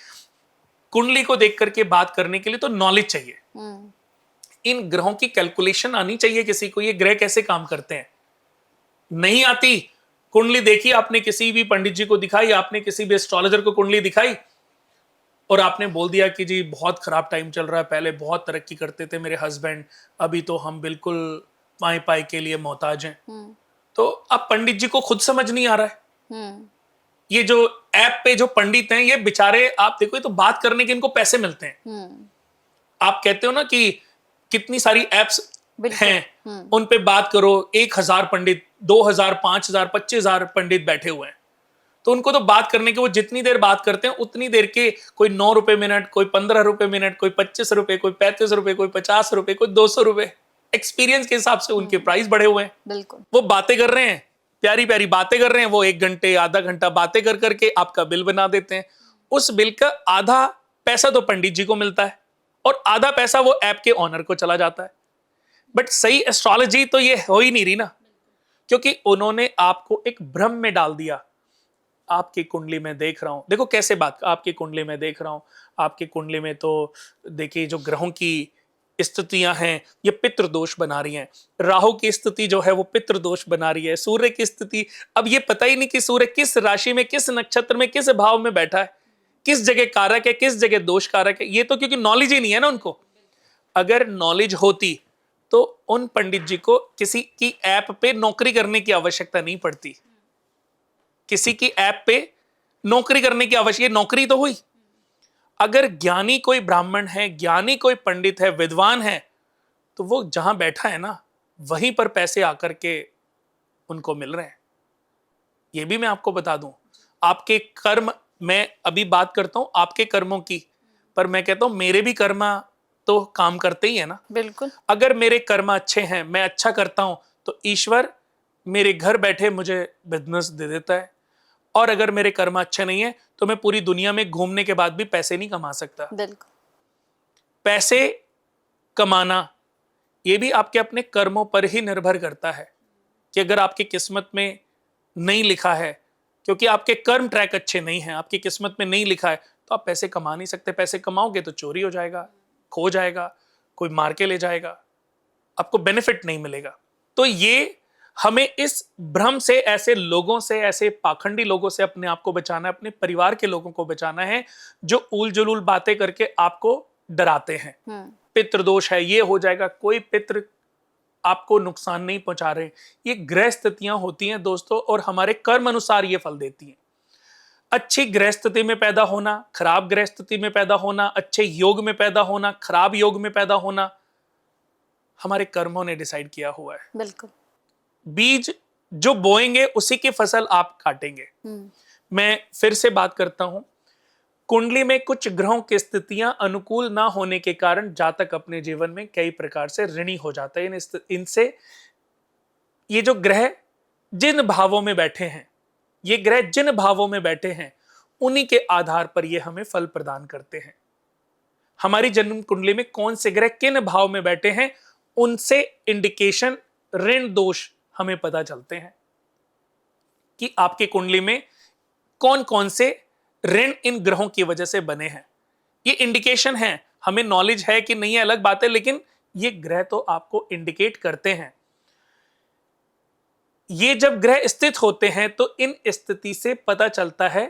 कुंडली को देख करके बात करने के लिए तो नॉलेज चाहिए, इन ग्रहों की कैलकुलेशन आनी चाहिए किसी को, ये ग्रह कैसे काम करते हैं। नहीं आती। कुंडली देखी आपने, किसी भी पंडित जी को दिखाई, आपने किसी भी एस्ट्रोलॉजर को कुंडली दिखाई और आपने बोल दिया कि जी बहुत खराब टाइम चल रहा है, पहले बहुत तरक्की करते थे मेरे हस्बैंड, अभी तो हम बिल्कुल पाई पाई के लिए मोहताज हैं। तो अब पंडित जी को खुद समझ नहीं आ रहा है। ये जो ऐप पे जो पंडित हैं, ये बेचारे, आप देखो, ये तो बात करने के इनको पैसे मिलते हैं। आप कहते हो ना कि कितनी सारी एप्स हैं, उन पे बात करो, 1000 पंडित, 2000, 5000, 25000 पंडित बैठे हुए हैं, तो उनको तो बात करने के, वो जितनी देर बात करते हैं उतनी देर के, कोई 9 रुपए मिनट, कोई 15 रुपए मिनट, कोई 25 रुपए, कोई 35 रुपए, कोई 50 रुपए, कोई 200 रुपए, एक्सपीरियंस के हिसाब से उनके प्राइस बढ़े हुए हैं। बिल्कुल। वो बातें कर रहे हैं, प्यारी प्यारी बातें कर रहे हैं, वो 1 घंटे, आधा घंटा बातें कर करके आपका बिल बना देते हैं। उस बिल का आधा पैसा तो पंडित जी को मिलता है और आधा पैसा वो ऐप के ऑनर को चला जाता है। बट सही एस्ट्रोलॉजी तो ये हो ही नहीं रही ना, क्योंकि उन्होंने आपको एक भ्रम में डाल दिया। आपकी कुंडली में देख रहा हूं, देखो कैसे बात, आपकी कुंडली में देख रहा हूं, आपकी कुंडली में तो देखिए जो ग्रहों की स्थितियां हैं ये पितृ दोष बना रही हैं, राहु की स्थिति जो है वो पितृ दोष बना रही है, सूर्य की स्थिति, अब ये पता ही नहीं कि सूर्य किस राशि में, किस नक्षत्र में, किस भाव में बैठा है, किस जगह कारक है, किस जगह दोष कारक है। ये तो क्योंकि नॉलेज ही नहीं है ना उनको। अगर नॉलेज होती तो उन पंडित जी को किसी की ऐप पे नौकरी करने की आवश्यकता नहीं पड़ती, किसी की ऐप पे नौकरी करने की आवश्यकता, नौकरी तो हुई। अगर ज्ञानी कोई ब्राह्मण है, ज्ञानी कोई पंडित है, विद्वान है, तो वो जहां बैठा है ना, वहीं पर पैसे आकर के उनको मिल रहे हैं। ये भी मैं आपको बता दूं, आपके कर्म, मैं अभी बात करता हूं आपके कर्मों की, पर मैं कहता हूं मेरे भी कर्म तो काम करते ही है ना। बिल्कुल। अगर मेरे कर्म अच्छे हैं, मैं अच्छा करता हूं, तो ईश्वर मेरे घर बैठे मुझे बिजनेस दे देता है, और अगर मेरे कर्म अच्छे नहीं है तो मैं पूरी दुनिया में घूमने के बाद भी पैसे नहीं कमा सकता। बिल्कुल। पैसे कमाना ये भी आपके अपने कर्मों पर ही निर्भर करता है कि अगर आपकी किस्मत में नहीं लिखा है, क्योंकि आपके कर्म ट्रैक अच्छे नहीं हैं, आपकी किस्मत में नहीं लिखा है, तो आप पैसे कमा नहीं सकते। पैसे कमाओगे तो चोरी हो जाएगा, खो जाएगा, कोई मार के ले जाएगा, आपको बेनिफिट नहीं मिलेगा। तो ये हमें इस भ्रम से, ऐसे लोगों से, ऐसे पाखंडी लोगों से अपने आप को बचाना है, अपने परिवार के लोगों को बचाना है जो उल जुलूल बातें करके आपको डराते हैं। पितृदोष है, ये हो जाएगा। कोई पितृ आपको नुकसान नहीं पहुंचा रहे। ये ग्रह स्थितियां होती हैं दोस्तों, और हमारे कर्म अनुसार ये फल देती हैं। अच्छी ग्रह स्थिति में पैदा होना, खराब ग्रह स्थिति में पैदा होना, अच्छे योग में पैदा होना, खराब योग में पैदा होना, हमारे कर्मों ने डिसाइड किया हुआ है। बिल्कुल। बीज जो बोएंगे उसी की फसल आप काटेंगे। मैं फिर से बात करता हूं, कुंडली में कुछ ग्रहों की स्थितियां अनुकूल ना होने के कारण जातक अपने जीवन में कई प्रकार से ऋणी हो जाता है। इनसे ये जो ग्रह जिन भावों में बैठे हैं, ये ग्रह जिन भावों में बैठे हैं, उन्हीं के आधार पर ये हमें फल प्रदान करते हैं। हमारी जन्म कुंडली में कौन से ग्रह किन भाव में बैठे हैं, उनसे इंडिकेशन, ऋण दोष हमें पता चलते हैं कि आपकी कुंडली में कौन कौन से ऋण इन ग्रहों की वजह से बने हैं। ये इंडिकेशन है, हमें नॉलेज है कि नहीं है अलग बात है, लेकिन ये ग्रह तो आपको इंडिकेट करते हैं। ये जब ग्रह स्थित होते हैं तो इन स्थिति से पता चलता है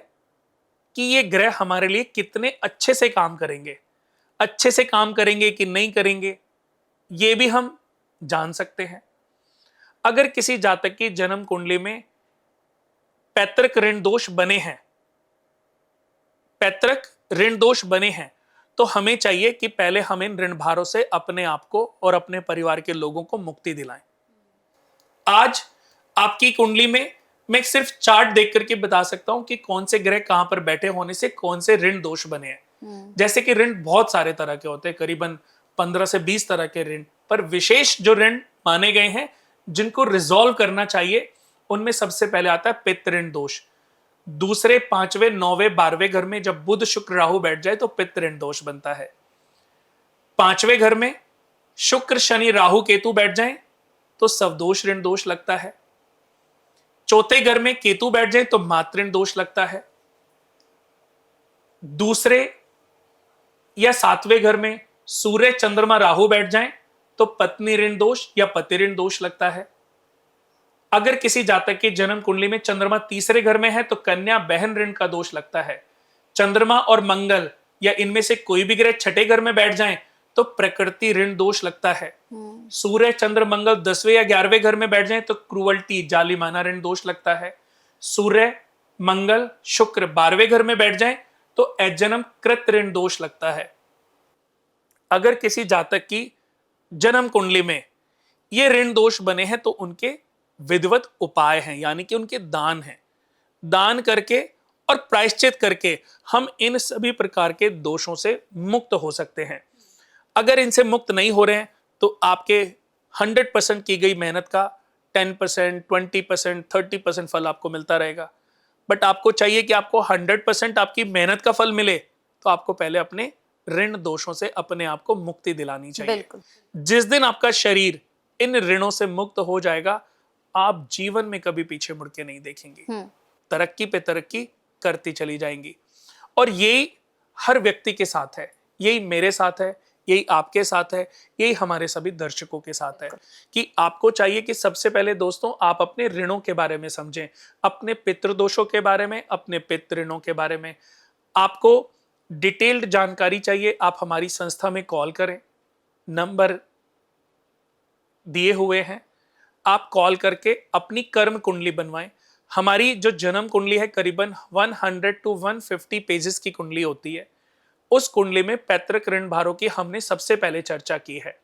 कि ये ग्रह हमारे लिए कितने अच्छे से काम करेंगे, अच्छे से काम करेंगे कि नहीं करेंगे, ये भी हम जान सकते हैं। अगर किसी जातक की जन्म कुंडली में पैतृक ऋण दोष बने हैं, पैतृक ऋण दोष बने हैं, तो हमें चाहिए कि पहले हम इन ऋण भारों से अपने आप को और अपने परिवार के लोगों को मुक्ति दिलाएं। आज आपकी कुंडली में मैं सिर्फ चार्ट देख करके बता सकता हूं कि कौन से ग्रह कहां पर बैठे होने से कौन से ऋण दोष बने हैं। जैसे कि ऋण बहुत सारे तरह के होते हैं, करीबन 15 से 20 तरह के ऋण, पर विशेष जो ऋण माने गए हैं जिनको रिजॉल्व करना चाहिए, उनमें सबसे पहले आता है पितृ ऋण दोष। दूसरे, 5वें, 9वें, 12वें घर में जब बुध शुक्र राहु बैठ जाए तो पितृ ऋण दोष बनता है। 5वें घर में शुक्र शनि राहु केतु बैठ जाए तो सवदोष ऋण दोष लगता है। चौथे घर में केतु बैठ जाए तो मातृ ऋण दोष लगता है। दूसरे या 7वें घर में सूर्य चंद्रमा राहु बैठ जाए तो पत्नी ऋण दोष या पति ऋण दोष लगता है। अगर किसी जातक की जन्म कुंडली में चंद्रमा तीसरे घर में है तो कन्या बहन ऋण का दोष लगता है। चंद्रमा और मंगल या इनमें से कोई भी ग्रह छठे घर में बैठ जाएं तो प्रकृति ऋण दोष लगता है। सूर्य चंद्र मंगल 10वें या 11वें घर में बैठ जाएं तो क्रूअल्टी, जालिमाना ऋण दोष लगता है। सूर्य मंगल शुक्र 12वें घर में बैठ जाएं तो अजन्म कृत ऋण दोष लगता है। अगर किसी जातक की जन्म कुंडली में ये ऋण दोष बने हैं तो उनके विधिवत उपाय हैं, यानी कि उनके दान हैं। दान करके और प्रायश्चित करके हम इन सभी प्रकार के दोषों से मुक्त हो सकते हैं। अगर इनसे मुक्त नहीं हो रहे हैं तो आपके 100% की गई मेहनत का 10%, 20%, 30% फल आपको मिलता रहेगा। बट आपको चाहिए कि आपको 100% आपकी मेहनत का फल मिले, तो आपको पहले अपने ऋण दोषों से अपने आप को मुक्ति दिलानी चाहिए। जिस दिन आपका शरीर इन ऋणों से मुक्त हो जाएगा, आप जीवन में कभी पीछे मुड़ के नहीं देखेंगे, तरक्की पे तरक्की करती चली जाएंगी। और यही हर व्यक्ति के साथ है, यही मेरे साथ है, यही आपके साथ है, यही हमारे सभी दर्शकों के साथ है कि आपको चाहिए कि सबसे पहले दोस्तों आप अपने ऋणों के बारे में समझें, अपने पितृदोषों के बारे में, अपने पितृ ऋणों के बारे में। आपको डिटेल्ड जानकारी चाहिए, आप हमारी संस्था में कॉल करें, नंबर दिए हुए हैं, आप कॉल करके अपनी कर्म कुंडली बनवाएं। हमारी जो जन्म कुंडली है करीबन 100 to 150 पेजेस की कुंडली होती है। उस कुंडली में पैतृक ऋण भारों की हमने सबसे पहले चर्चा की है।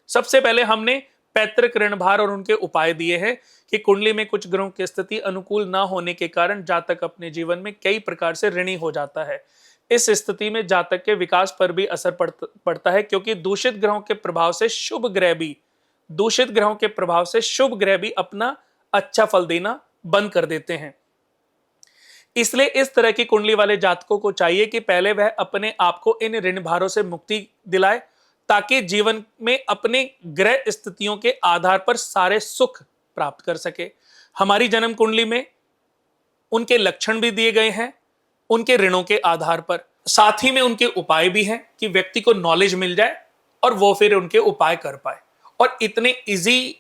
सबसे पहले हमने पैतृक ऋण भार और उनके उपाय दिए हैं कि कुंडली में कुछ ग्रहों की स्थिति अनुकूल ना होने के कारण जातक अपने जीवन में कई प्रकार से ऋणी हो जाता है। इस स्थिति में जातक के विकास पर भी असर पड़ता है, क्योंकि दूषित ग्रहों के प्रभाव से शुभ ग्रह भी अपना अच्छा फल देना बंद कर देते हैं। इसलिए इस तरह की कुंडली वाले जातकों को चाहिए कि पहले वह अपने आप को इन ऋण भारों से मुक्ति दिलाए, ताकि जीवन में अपने ग्रह स्थितियों के आधार पर सारे सुख प्राप्त कर सके। हमारी जन्म कुंडली में उनके लक्षण भी दिए गए हैं उनके ऋणों के आधार पर, साथ ही में उनके उपाय भी हैं कि व्यक्ति को नॉलेज मिल जाए और वो फिर उनके उपाय कर पाए। और इतने इजी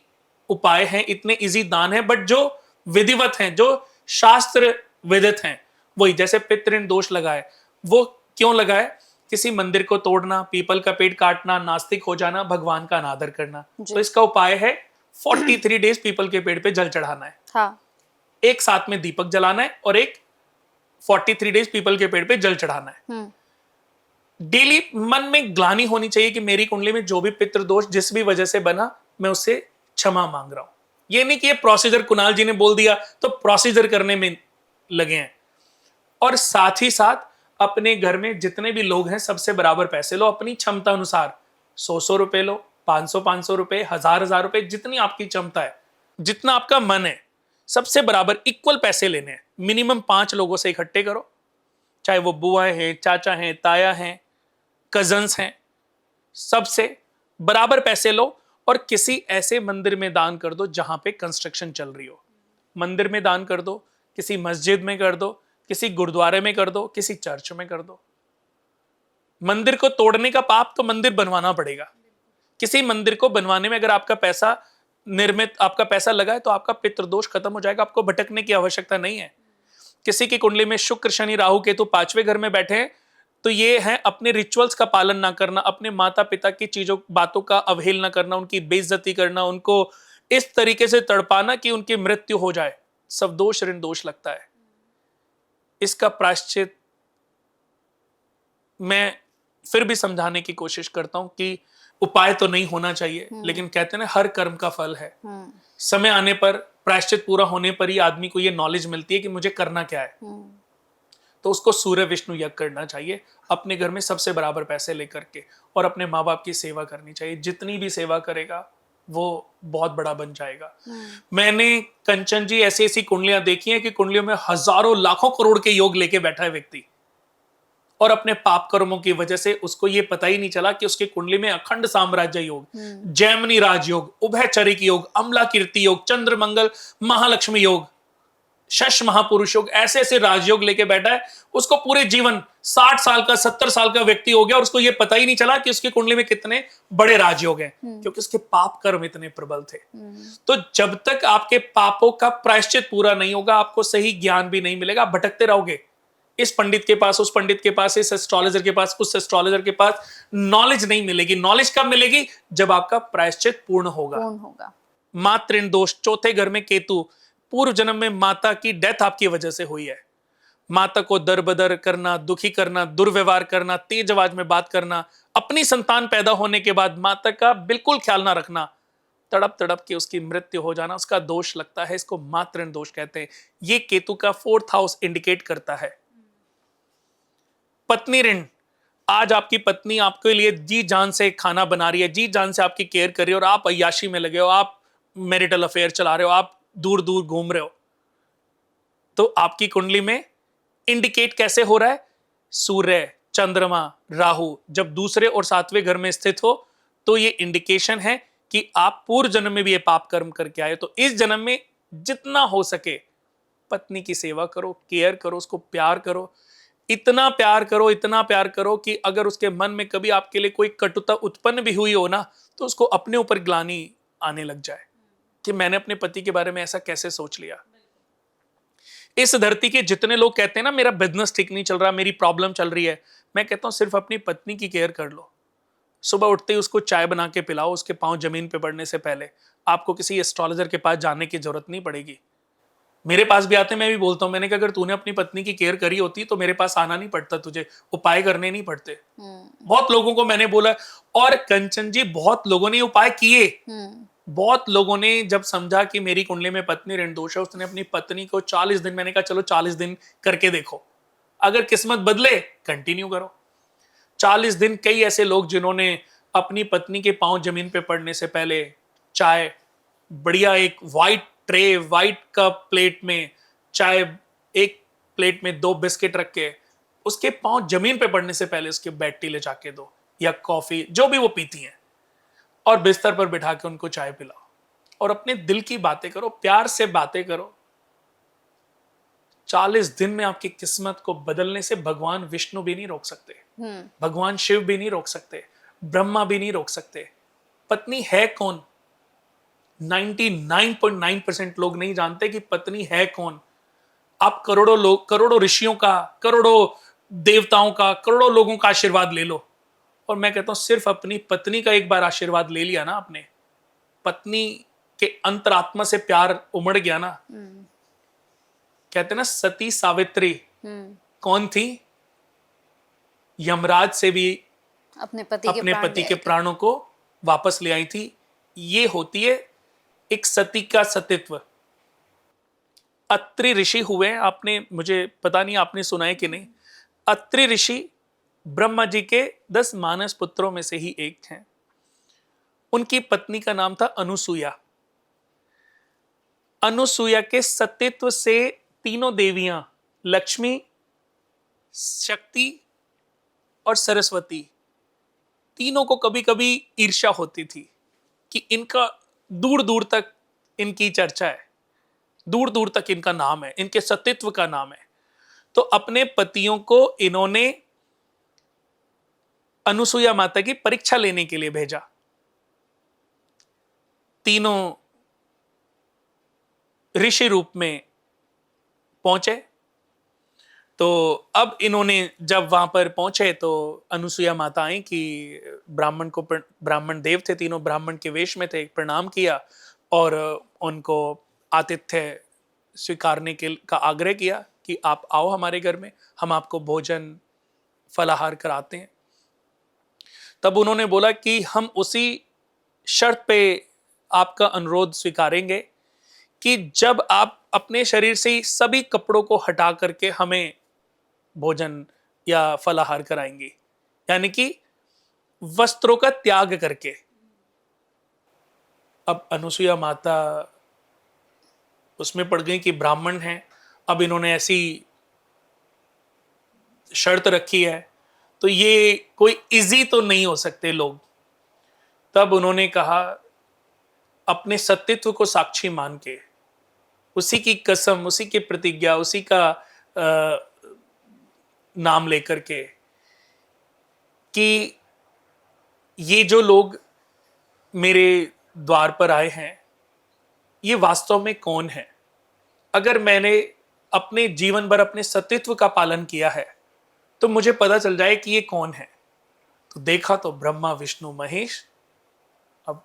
उपाय हैं, इतने इजी दान हैं, बट जो विधिवत हैं, जो शास्त्र विदित हैं, वही जैसे पितृण दोष लगाए, वो क्यों लगाए? किसी मंदिर को तोड़ना, पीपल का पेड़ काटना, नास्तिक हो जाना, भगवान का अनादर करना। तो इसका उपाय है 43 डेज पीपल के पेड़ पे जल चढ़ाना है। हाँ। एक साथ में दीपक जलाना है और एक 43 डेज पीपल के पेड़ पे जल चढ़ाना है। डेली मन में ग्लानि होनी चाहिए कि मेरी कुंडली में जो भी पितृदोष जिस भी वजह से बना, मैं उससे क्षमा मांग रहा हूं। ये नहीं कि ये प्रोसीजर कुणाल जी ने बोल दिया तो प्रोसीजर करने में लगे हैं। और साथ ही साथ अपने घर में जितने भी लोग हैं सबसे बराबर पैसे लो, अपनी क्षमता अनुसार 100 रुपए लो, 500 रुपए, 1000 रुपए, जितनी आपकी क्षमता है, जितना आपका मन है, सबसे बराबर इक्वल पैसे लेने हैं। मिनिमम 5 लोगों से इकट्ठे करो, चाहे वो बुआ है, चाचा है, ताया है, कजन्स हैं, सबसे बराबर पैसे लो और किसी ऐसे मंदिर में दान कर दो जहां पे कंस्ट्रक्शन चल रही हो। मंदिर में दान कर दो, किसी मस्जिद में कर दो, किसी गुरुद्वारे में कर दो, किसी चर्च में कर दो। मंदिर को तोड़ने का पाप तो मंदिर बनवाना पड़ेगा। किसी मंदिर को बनवाने में अगर आपका पैसा आपका पैसा लगा है तो आपका पितृदोष खत्म हो जाएगा, आपको भटकने की आवश्यकता नहीं है। किसी की कुंडली में शुक्र, शनि, राहु, केतु 5वें घर में बैठे हैं तो ये है अपने रिचुअल्स का पालन ना करना, अपने माता पिता की बातों का अवहेलना करना, उनकी बेइज्जती करना, उनको इस तरीके से तड़पाना कि उनकी मृत्यु हो जाए। सब दोष ऋण दोष लगता है। इसका प्रायश्चित मैं फिर भी समझाने की कोशिश करता हूं कि उपाय तो नहीं होना चाहिए, लेकिन कहते हैं ना हर कर्म का फल है। समय आने पर, प्रायश्चित पूरा होने पर ही आदमी को यह नॉलेज मिलती है कि मुझे करना क्या है। तो उसको सूर्य विष्णु यज्ञ करना चाहिए अपने घर में सबसे बराबर पैसे लेकर के, और अपने माँ बाप की सेवा करनी चाहिए। जितनी भी सेवा करेगा वो बहुत बड़ा बन जाएगा। मैंने कंचन जी ऐसी ऐसी कुंडलियां देखी हैं कि कुंडलियों में हजारों लाखों करोड़ के योग लेके बैठा है व्यक्ति, और अपने पाप कर्मों की वजह से उसको ये पता ही नहीं चला कि उसकी कुंडली में अखंड साम्राज्य योग, जैमिनी राजयोग, उभयचरिक योग, अम्ला कीर्ति योग, चंद्र मंगल महालक्ष्मी योग, शश महापुरुष योग, ऐसे ऐसे राजयोग लेके बैठा है। उसको पूरे जीवन 60 साल का 70 साल का व्यक्ति हो गया और उसको ये पता ही नहीं चला कि उसकी कुंडली में कितने बड़े राजयोग हैं, क्योंकि उसके पाप कर्म इतने प्रबल थे। तो जब तक आपके पापों का प्रायश्चित पूरा नहीं होगा, आपको सही ज्ञान भी नहीं मिलेगा, आप भटकते रहोगे। इस पंडित के पास, उस पंडित के पास, इस एस्ट्रोलॉजर के पास, उस एस्ट्रोलॉजर के पास नॉलेज नहीं मिलेगी। नॉलेज कब मिलेगी? जब आपका प्रायश्चित पूर्ण होगा। मातृ दोष, चौथे घर में केतु, पूर्व जन्म में माता की डेथ आपकी वजह से हुई है। माता को दरबदर करना, दुखी करना, दुर्व्यवहार करना, तेज आवाज में बात करना, अपनी संतान पैदा होने के बाद माता का बिल्कुल ख्याल ना रखना, तड़प तड़प के उसकी मृत्यु हो जाना, उसका दोष लगता है। इसको मातृ दोष कहते हैं। ये केतु का 4th हाउस इंडिकेट करता है। पत्नी ऋण, आज आपकी पत्नी आपके लिए जी जान से खाना बना रही है, जी जान से आपकी केयर कर रही है, और आप अय्याशी में लगे हो, आप मैरिटल अफेयर चला रहे हो, आप दूर दूर घूम रहे हो। तो आपकी कुंडली में इंडिकेट कैसे हो रहा है? सूर्य, चंद्रमा, राहु जब दूसरे और 7वें घर में स्थित हो तो ये इंडिकेशन है कि आप पूर्व जन्म में भी ये पाप कर्म करके आए। तो इस जन्म में जितना हो सके पत्नी की सेवा करो, केयर करो, उसको प्यार करो, इतना प्यार करो, इतना प्यार करो कि अगर उसके मन में कभी आपके लिए कोई कटुता उत्पन्न भी हुई हो ना, तो उसको अपने ऊपर ग्लानि आने लग जाए कि मैंने अपने पति के बारे में ऐसा कैसे सोच लिया। इस धरती के जितने लोग कहते हैं ना मेरा बिजनेस ठीक नहीं चल रहा, मेरी प्रॉब्लम चल रही है, मैं कहता हूं सिर्फ अपनी पत्नी की केयर कर लो। सुबह उठते ही उसको चाय बना के पिलाओ, उसके पांव जमीन पे पड़ने से पहले। आपको किसी एस्ट्रोलॉजर के पास जाने की जरूरत नहीं पड़ेगी। मेरे पास भी आते, मैं भी बोलता हूं, मैंने कहा अगर तूने अपनी पत्नी की केयर करी होती तो मेरे पास आना नहीं पड़ता, तुझे उपाय करने नहीं पड़ते। बहुत लोगों को मैंने बोला, और कंचन जी बहुत लोगों ने उपाय किए। बहुत लोगों ने जब समझा कि मेरी कुंडली में पत्नी ऋण दोष है, उसने अपनी पत्नी को 40 दिन, मैंने कहा चलो 40 दिन करके देखो, अगर किस्मत बदले कंटिन्यू करो। 40 दिन कई ऐसे लोग जिन्होंने अपनी पत्नी के पांव जमीन पे पड़ने से पहले चाय, बढ़िया एक white tray, white cup plate में चाय, एक प्लेट में 2 बिस्किट रख के उसके पांव जमीन पे पड़ने से पहले उसके बेड टी ले जाके दो, या कॉफी जो भी वो पीती हैं, और बिस्तर पर बिठा के उनको चाय पिलाओ और अपने दिल की बातें करो, प्यार से बातें करो। 40 दिन में आपकी किस्मत को बदलने से भगवान विष्णु भी नहीं रोक सकते, भगवान शिव भी नहीं रोक सकते, ब्रह्मा भी नहीं रोक सकते। पत्नी है कौन? 99.9% लोग नहीं जानते कि पत्नी है कौन। आप करोड़ों लोग, करोड़ों ऋषियों का, करोड़ों देवताओं का, करोड़ों लोगों का आशीर्वाद ले लो, और मैं कहता हूं सिर्फ अपनी पत्नी का एक बार आशीर्वाद ले लिया ना आपने, पत्नी के अंतरात्मा से प्यार उमड़ गया ना। कहते ना सती सावित्री कौन थी? यमराज से भी अपने पति के प्राणों को वापस ले आई थी। ये होती है एक सती का सतीत्व। अत्रि ऋषि हुए, आपने, मुझे पता नहीं आपने सुना है कि नहीं, अत्रि ऋषि ब्रह्मा जी के 10 मानस पुत्रों में से ही एक हैं। उनकी पत्नी का नाम था अनुसुया। अनुसुया के सतीत्व से तीनों देवियां, लक्ष्मी, शक्ति और सरस्वती, तीनों को कभी कभी ईर्ष्या होती थी कि इनका दूर दूर तक इनकी चर्चा है, दूर दूर तक इनका नाम है, इनके सतीत्व का नाम है। तो अपने पतियों को इन्होंने अनुसुया माता की परीक्षा लेने के लिए भेजा। तीनों ऋषि रूप में पहुंचे। तो अब इन्होंने जब वहां पर पहुंचे तो अनुसुया माता आई कि ब्राह्मण देव थे, तीनों ब्राह्मण के वेश में थे, प्रणाम किया और उनको आतिथ्य स्वीकारने के का आग्रह किया कि आप आओ हमारे घर में, हम आपको भोजन फलाहार कराते हैं। तब उन्होंने बोला कि हम उसी शर्त पे आपका अनुरोध स्वीकारेंगे कि जब आप अपने शरीर से सभी कपड़ों को हटा करके हमें भोजन या फलाहार कराएंगे, यानी कि वस्त्रों का त्याग करके। अब अनुसुया माता उसमें पड़ गई कि ब्राह्मण हैं, अब इन्होंने ऐसी शर्त रखी है तो ये कोई इजी तो नहीं हो सकते लोग। तब उन्होंने कहा, अपने सत्यत्व को साक्षी मान के, उसी की कसम, उसी की प्रतिज्ञा, उसी का नाम लेकर के कि ये जो लोग मेरे द्वार पर आए हैं ये वास्तव में कौन है। अगर मैंने अपने जीवन भर अपने सत्यत्व का पालन किया है तो मुझे पता चल जाए कि ये कौन है। तो देखा तो ब्रह्मा विष्णु महेश। अब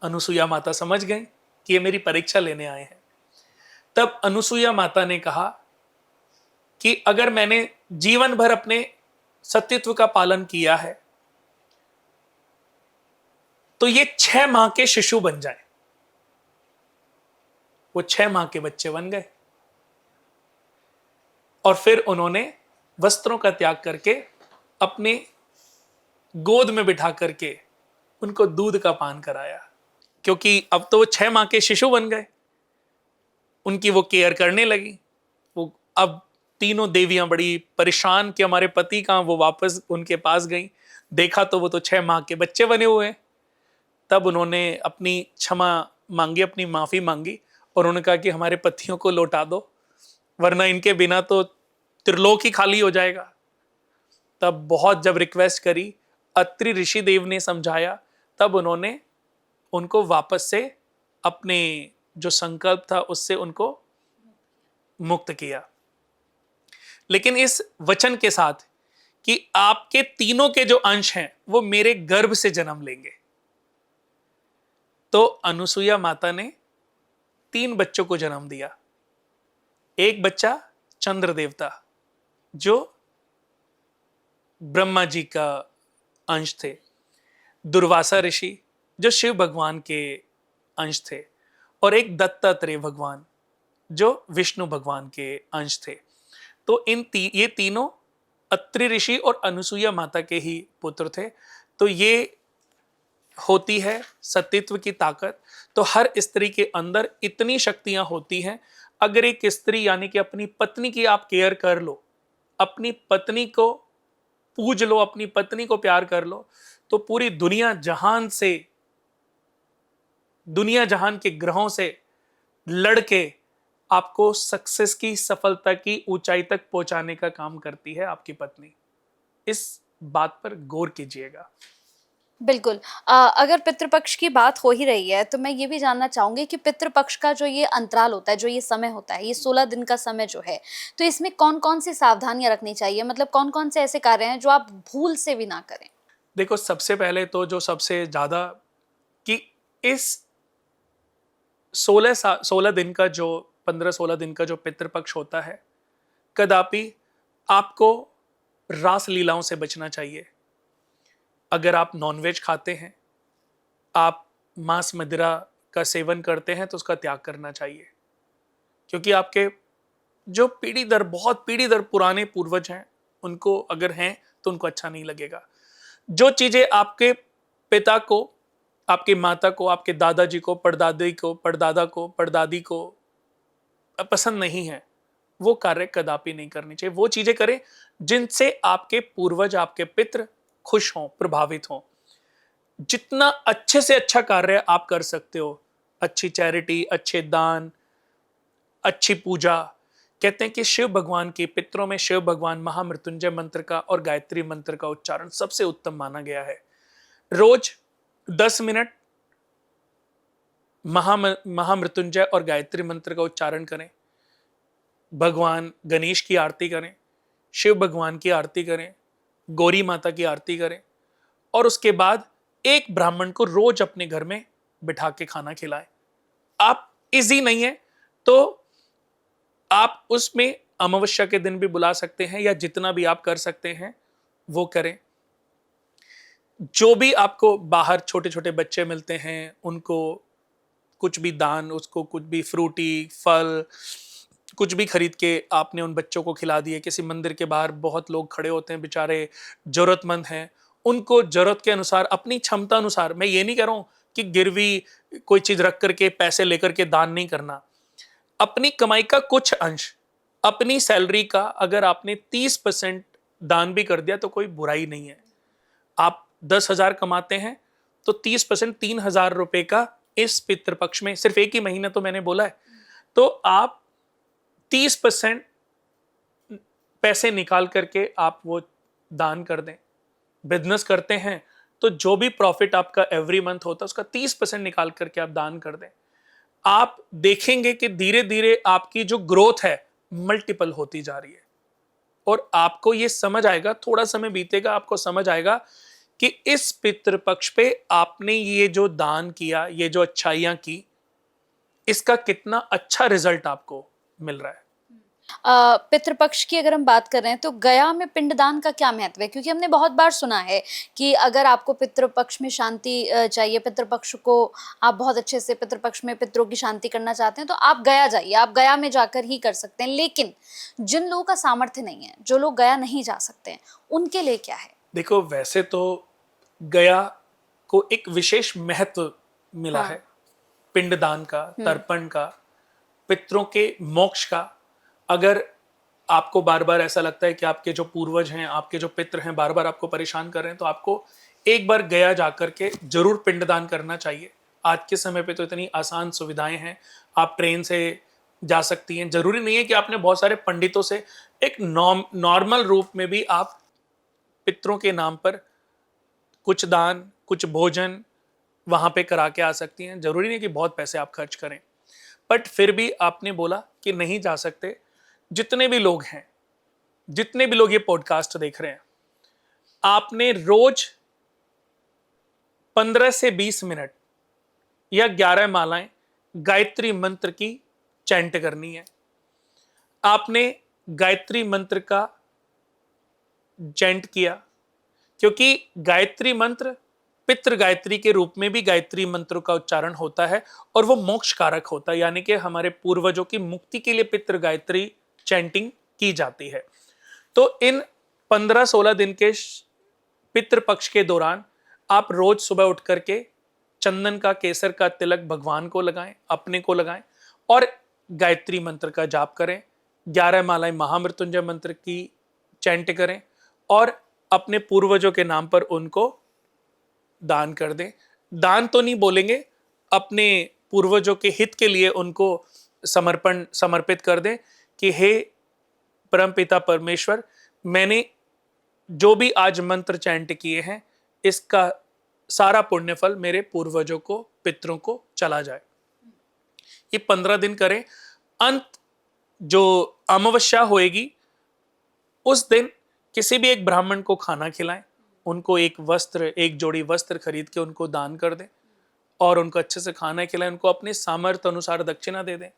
अनुसुया माता समझ गई कि ये मेरी परीक्षा लेने आए हैं। तब अनुसुया माता ने कहा कि अगर मैंने जीवन भर अपने सत्यत्व का पालन किया है तो ये 6 माह के शिशु बन जाए। वो 6 माह के बच्चे बन गए और फिर उन्होंने वस्त्रों का त्याग करके अपने गोद में बिठा करके उनको दूध का पान कराया, क्योंकि अब तो वो 6 माह के शिशु बन गए। उनकी वो केयर करने लगी। वो अब तीनों देवियां बड़ी परेशान कि हमारे पति कहां, वो वापस उनके पास गई। देखा तो वो तो 6 माह के बच्चे बने हुए हैं। तब उन्होंने अपनी क्षमा मांगी, अपनी माफी मांगी और उन्होंने कहा कि हमारे पतियों को लौटा दो, वरना इनके बिना तो त्रिलोक ही खाली हो जाएगा। तब बहुत जब रिक्वेस्ट करी, अत्रि ऋषि देव ने समझाया, तब उन्होंने उनको वापस से अपने जो संकल्प था उससे उनको मुक्त किया, लेकिन इस वचन के साथ कि आपके तीनों के जो अंश हैं वो मेरे गर्भ से जन्म लेंगे। तो अनुसुया माता ने 3 बच्चों को जन्म दिया। एक बच्चा चंद्र देवता जो ब्रह्मा जी का अंश थे, दुर्वासा ऋषि जो शिव भगवान के अंश थे, और एक दत्तात्रेय भगवान जो विष्णु भगवान के अंश थे। तो ये तीनों अत्रि ऋषि और अनुसुया माता के ही पुत्र थे। तो ये होती है सतीत्व की ताकत, तो हर स्त्री के अंदर इतनी शक्तियां होती हैं। अगर एक स्त्री यानी कि अपनी पत्नी की आप केयर कर लो, अपनी पत्नी को पूज लो, अपनी पत्नी को प्यार कर लो, तो पूरी दुनिया जहान के ग्रहों से लड़के आपको सक्सेस की, सफलता की ऊंचाई तक पहुंचाने का काम करती है आपकी पत्नी। इस बात पर गौर कीजिएगा। बिल्कुल। अगर पितृपक्ष की बात हो ही रही है तो मैं ये भी जानना चाहूंगी कि पितृपक्ष का जो ये अंतराल होता है, जो ये समय होता है, ये 16 दिन का समय जो है, तो इसमें कौन कौन सी सावधानियां रखनी चाहिए? मतलब कौन कौन से ऐसे कार्य हैं जो आप भूल से भी ना करें? देखो, सबसे पहले तो जो सबसे ज्यादा कि इस 16 दिन का जो 15-16 दिन का जो पितृपक्ष होता है, कदापि आपको रास लीलाओं से बचना चाहिए। अगर आप नॉनवेज खाते हैं, आप मांस मदिरा का सेवन करते हैं, तो उसका त्याग करना चाहिए, क्योंकि आपके जो बहुत पीढ़ी दर पुराने पूर्वज हैं, उनको अगर हैं तो उनको अच्छा नहीं लगेगा। जो चीजें आपके पिता को, आपकी माता को, आपके दादाजी को, परदादी को, परदादा को, परदादी को पसंद नहीं है, वो कार्य कदापि नहीं करनी चाहिए। वो चीजें करें जिनसे आपके पूर्वज, आपके पितृ खुश हों, प्रभावित हों। जितना अच्छे से अच्छा कार्य आप कर सकते हो, अच्छी चैरिटी, अच्छे दान, अच्छी पूजा। कहते हैं कि शिव भगवान के पितरों में शिव भगवान महामृत्युंजय मंत्र का और गायत्री मंत्र का उच्चारण सबसे उत्तम माना गया है। रोज 10 मिनट महामृत्युंजय और गायत्री मंत्र का उच्चारण करें। भगवान गणेश की आरती करें, शिव भगवान की आरती करें, गौरी माता की आरती करें, और उसके बाद एक ब्राह्मण को रोज अपने घर में बिठा के खाना खिलाएं। आप इजी नहीं है तो आप उसमें अमावस्या के दिन भी बुला सकते हैं, या जितना भी आप कर सकते हैं वो करें। जो भी आपको बाहर छोटे छोटे बच्चे मिलते हैं, उनको कुछ भी दान, उसको कुछ भी फ्रूटी फल कुछ भी खरीद के आपने उन बच्चों को खिला दिए। किसी मंदिर के बाहर बहुत लोग खड़े होते हैं, बेचारे जरूरतमंद हैं, उनको जरूरत के अनुसार, अपनी क्षमता अनुसार, मैं ये नहीं कह रहा हूं कि गिरवी कोई चीज रख करके पैसे लेकर के दान नहीं करना। अपनी कमाई का कुछ अंश, अपनी सैलरी का अगर आपने 30% दान भी कर दिया तो कोई बुराई नहीं है। आप 10,000 कमाते हैं तो 30% 3,000 रुपए का इस पितृपक्ष में, सिर्फ एक ही महीना तो मैंने बोला है, तो आप 30% पैसे निकाल करके आप वो दान कर दें। बिजनेस करते हैं तो जो भी प्रॉफिट आपका एवरी मंथ होता है उसका 30% निकाल करके आप दान कर दें। आप देखेंगे कि धीरे धीरे आपकी जो ग्रोथ है मल्टीपल होती जा रही है, और आपको ये समझ आएगा, थोड़ा समय बीतेगा, आपको समझ आएगा कि इस पितृपक्ष पे आपने ये जो दान किया, ये जो अच्छाइयां की, इसका कितना अच्छा रिजल्ट आपको मिल रहा है। पितृपक्ष की अगर हम बात कर रहे हैं तो गया में पिंडदान का क्या महत्व है? क्योंकि हमने बहुत बार सुना है कि अगर आपको पितृपक्ष में शांति चाहिए, पितृपक्ष को आप बहुत अच्छे से पितृपक्ष में पितरों की शांति करना चाहते हैं, तो आप गया जाइए, आप गया में जाकर ही कर सकते हैं। लेकिन जिन लोगों का सामर्थ्य नहीं है, जो लोग गया नहीं जा सकते हैं, उनके लिए क्या है? देखो, वैसे तो गया को एक विशेष महत्व मिला है, पिंडदान का, तर्पण का, पितरों के मोक्ष का। अगर आपको बार बार ऐसा लगता है कि आपके जो पूर्वज हैं, आपके जो पितृ हैं, बार बार आपको परेशान कर रहे हैं, तो आपको एक बार गया जाकर के जरूर पिंडदान करना चाहिए। आज के समय पे तो इतनी आसान सुविधाएं हैं, आप ट्रेन से जा सकती हैं। जरूरी नहीं है कि आपने बहुत सारे पंडितों से, एक नॉर्मल रूप में भी आप पितरों के नाम पर कुछ दान, कुछ भोजन वहां पे करा के आ सकती हैं। जरूरी नहीं कि बहुत पैसे आप खर्च करें। बट फिर भी आपने बोला कि नहीं जा सकते, जितने भी लोग हैं, जितने भी लोग ये पॉडकास्ट देख रहे हैं, आपने रोज 15 से 20 मिनट या 11 मालाएं गायत्री मंत्र की चैंट करनी है। आपने गायत्री मंत्र का चैंट किया, क्योंकि गायत्री मंत्र पितृ गायत्री के रूप में भी गायत्री मंत्र का उच्चारण होता है, और वो मोक्ष कारक होता है, यानी कि हमारे पूर्वजों की मुक्ति के लिए पितृ गायत्री चैंटिंग की जाती है। तो इन 15-16 दिन के पितृपक्ष के दौरान आप रोज सुबह उठ करके चंदन का, केसर का तिलक भगवान को लगाएं, अपने को लगाएं और गायत्री मंत्र का जाप करें। 11 मालाएं महामृत्युंजय मंत्र की चैंट करें और अपने पूर्वजों के नाम पर उनको दान कर दें। दान तो नहीं बोलेंगे, अपने पूर्वजों के हित के लिए उनको समर्पित कर दें कि हे परमपिता परमेश्वर, मैंने जो भी आज मंत्र चैंट किए हैं, इसका सारा पुण्यफल मेरे पूर्वजों को, पितरों को चला जाए। ये 15 दिन करें। अंत जो अमावस्या होएगी उस दिन किसी भी एक ब्राह्मण को खाना खिलाएं, उनको एक जोड़ी वस्त्र खरीद के उनको दान कर दें और उनको अच्छे से खाना खिलाएं, उनको अपने सामर्थ्य अनुसार दक्षिणा दे दें।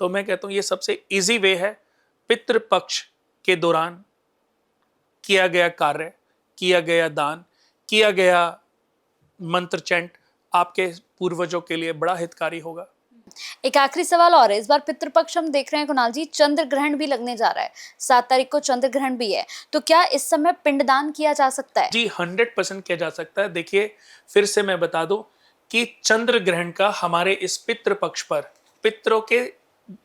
तो मैं कहता हूं ये सबसे इजी वे है पितृपक्ष के दौरान किया गया कार्य, किया गया दान, किया गया मंत्र चैंट आपके पूर्वजों के लिए बड़ा हितकारी होगा। एक आखिरी सवाल और है। इस बार पितृपक्ष हम देख रहे हैं कुणाल जी, चंद्र ग्रहण भी लगने जा रहा है, 7 तारीख को चंद्र ग्रहण भी है, तो क्या इस समय पिंडदान किया जा सकता है? जी 100% किया जा सकता है। देखिए फिर से मैं बता दूं कि चंद्र ग्रहण का हमारे इस पितृपक्ष पर, पितरों के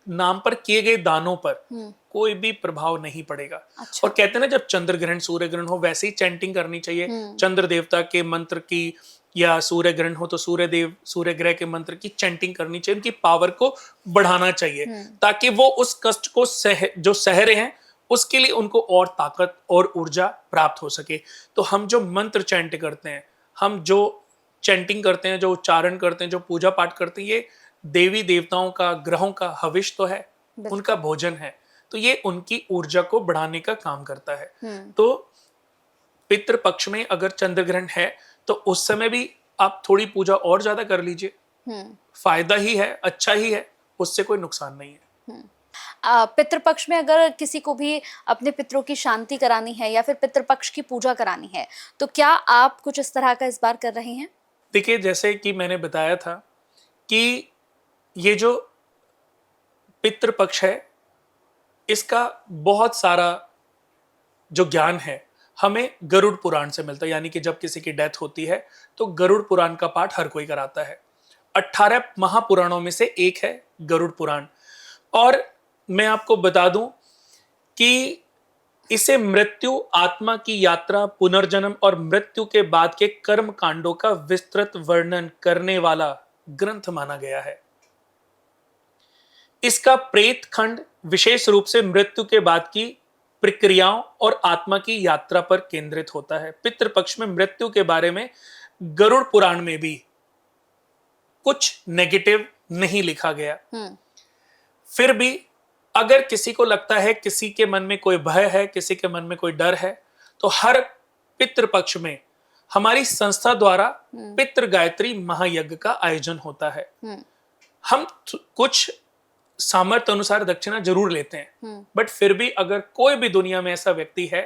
नाम पर किए गए दानों पर कोई भी प्रभाव नहीं पड़ेगा। अच्छा। और कहते हैं ना, जब चंद्र ग्रहण सूर्य ग्रहण हो वैसे ही चैंटिंग करनी चाहिए चंद्र देवता के मंत्र की, या सूर्य ग्रहण हो तो सूर्य ग्रह के मंत्र की चैंटिंग करनी चाहिए, उनकी पावर को बढ़ाना चाहिए ताकि वो उस कष्ट को जो सह रहे हैं उसके लिए उनको और ताकत और ऊर्जा प्राप्त हो सके। तो हम जो मंत्र चैंट करते हैं, हम जो चैंटिंग करते हैं, जो उच्चारण करते हैं, जो पूजा पाठ करते हैं, ये देवी देवताओं का, ग्रहों का हविष तो है, उनका भोजन है, तो ये उनकी ऊर्जा को बढ़ाने का काम करता है। तो पितृ पक्ष में अगर चंद्र ग्रहण है तो उस समय भी आप थोड़ी पूजा और ज्यादा कर लीजिए, फायदा ही है, अच्छा ही है, उससे कोई नुकसान नहीं है। पितृपक्ष में अगर किसी को भी अपने पितरों की शांति करानी है या फिर पितृपक्ष की पूजा करानी है, तो क्या आप कुछ इस तरह का इस बार कर रहे हैं? देखिए जैसे कि मैंने बताया था कि ये जो पितृपक्ष है इसका बहुत सारा जो ज्ञान है हमें गरुड़ पुराण से मिलता है। यानी कि जब किसी की डेथ होती है तो गरुड़ पुराण का पाठ हर कोई कराता है। 18 महापुराणों में से एक है गरुड़ पुराण। और मैं आपको बता दूं कि इसे मृत्यु, आत्मा की यात्रा, पुनर्जन्म और मृत्यु के बाद के कर्म कांडों का विस्तृत वर्णन करने वाला ग्रंथ माना गया है। इसका प्रेत खंड विशेष रूप से मृत्यु के बाद की प्रक्रियाओं और आत्मा की यात्रा पर केंद्रित होता है। पितृपक्ष में मृत्यु के बारे में गरुड़ पुराण में भी कुछ नेगेटिव नहीं लिखा गया। फिर भी अगर किसी को लगता है, किसी के मन में कोई भय है, किसी के मन में कोई डर है, तो हर पितृपक्ष में हमारी संस्था द्वारा पितृ गायत्री महायज्ञ का आयोजन होता है। हम कुछ सामर्थ्य अनुसार दक्षिणा जरूर लेते हैं, बट फिर भी अगर कोई भी दुनिया में ऐसा व्यक्ति है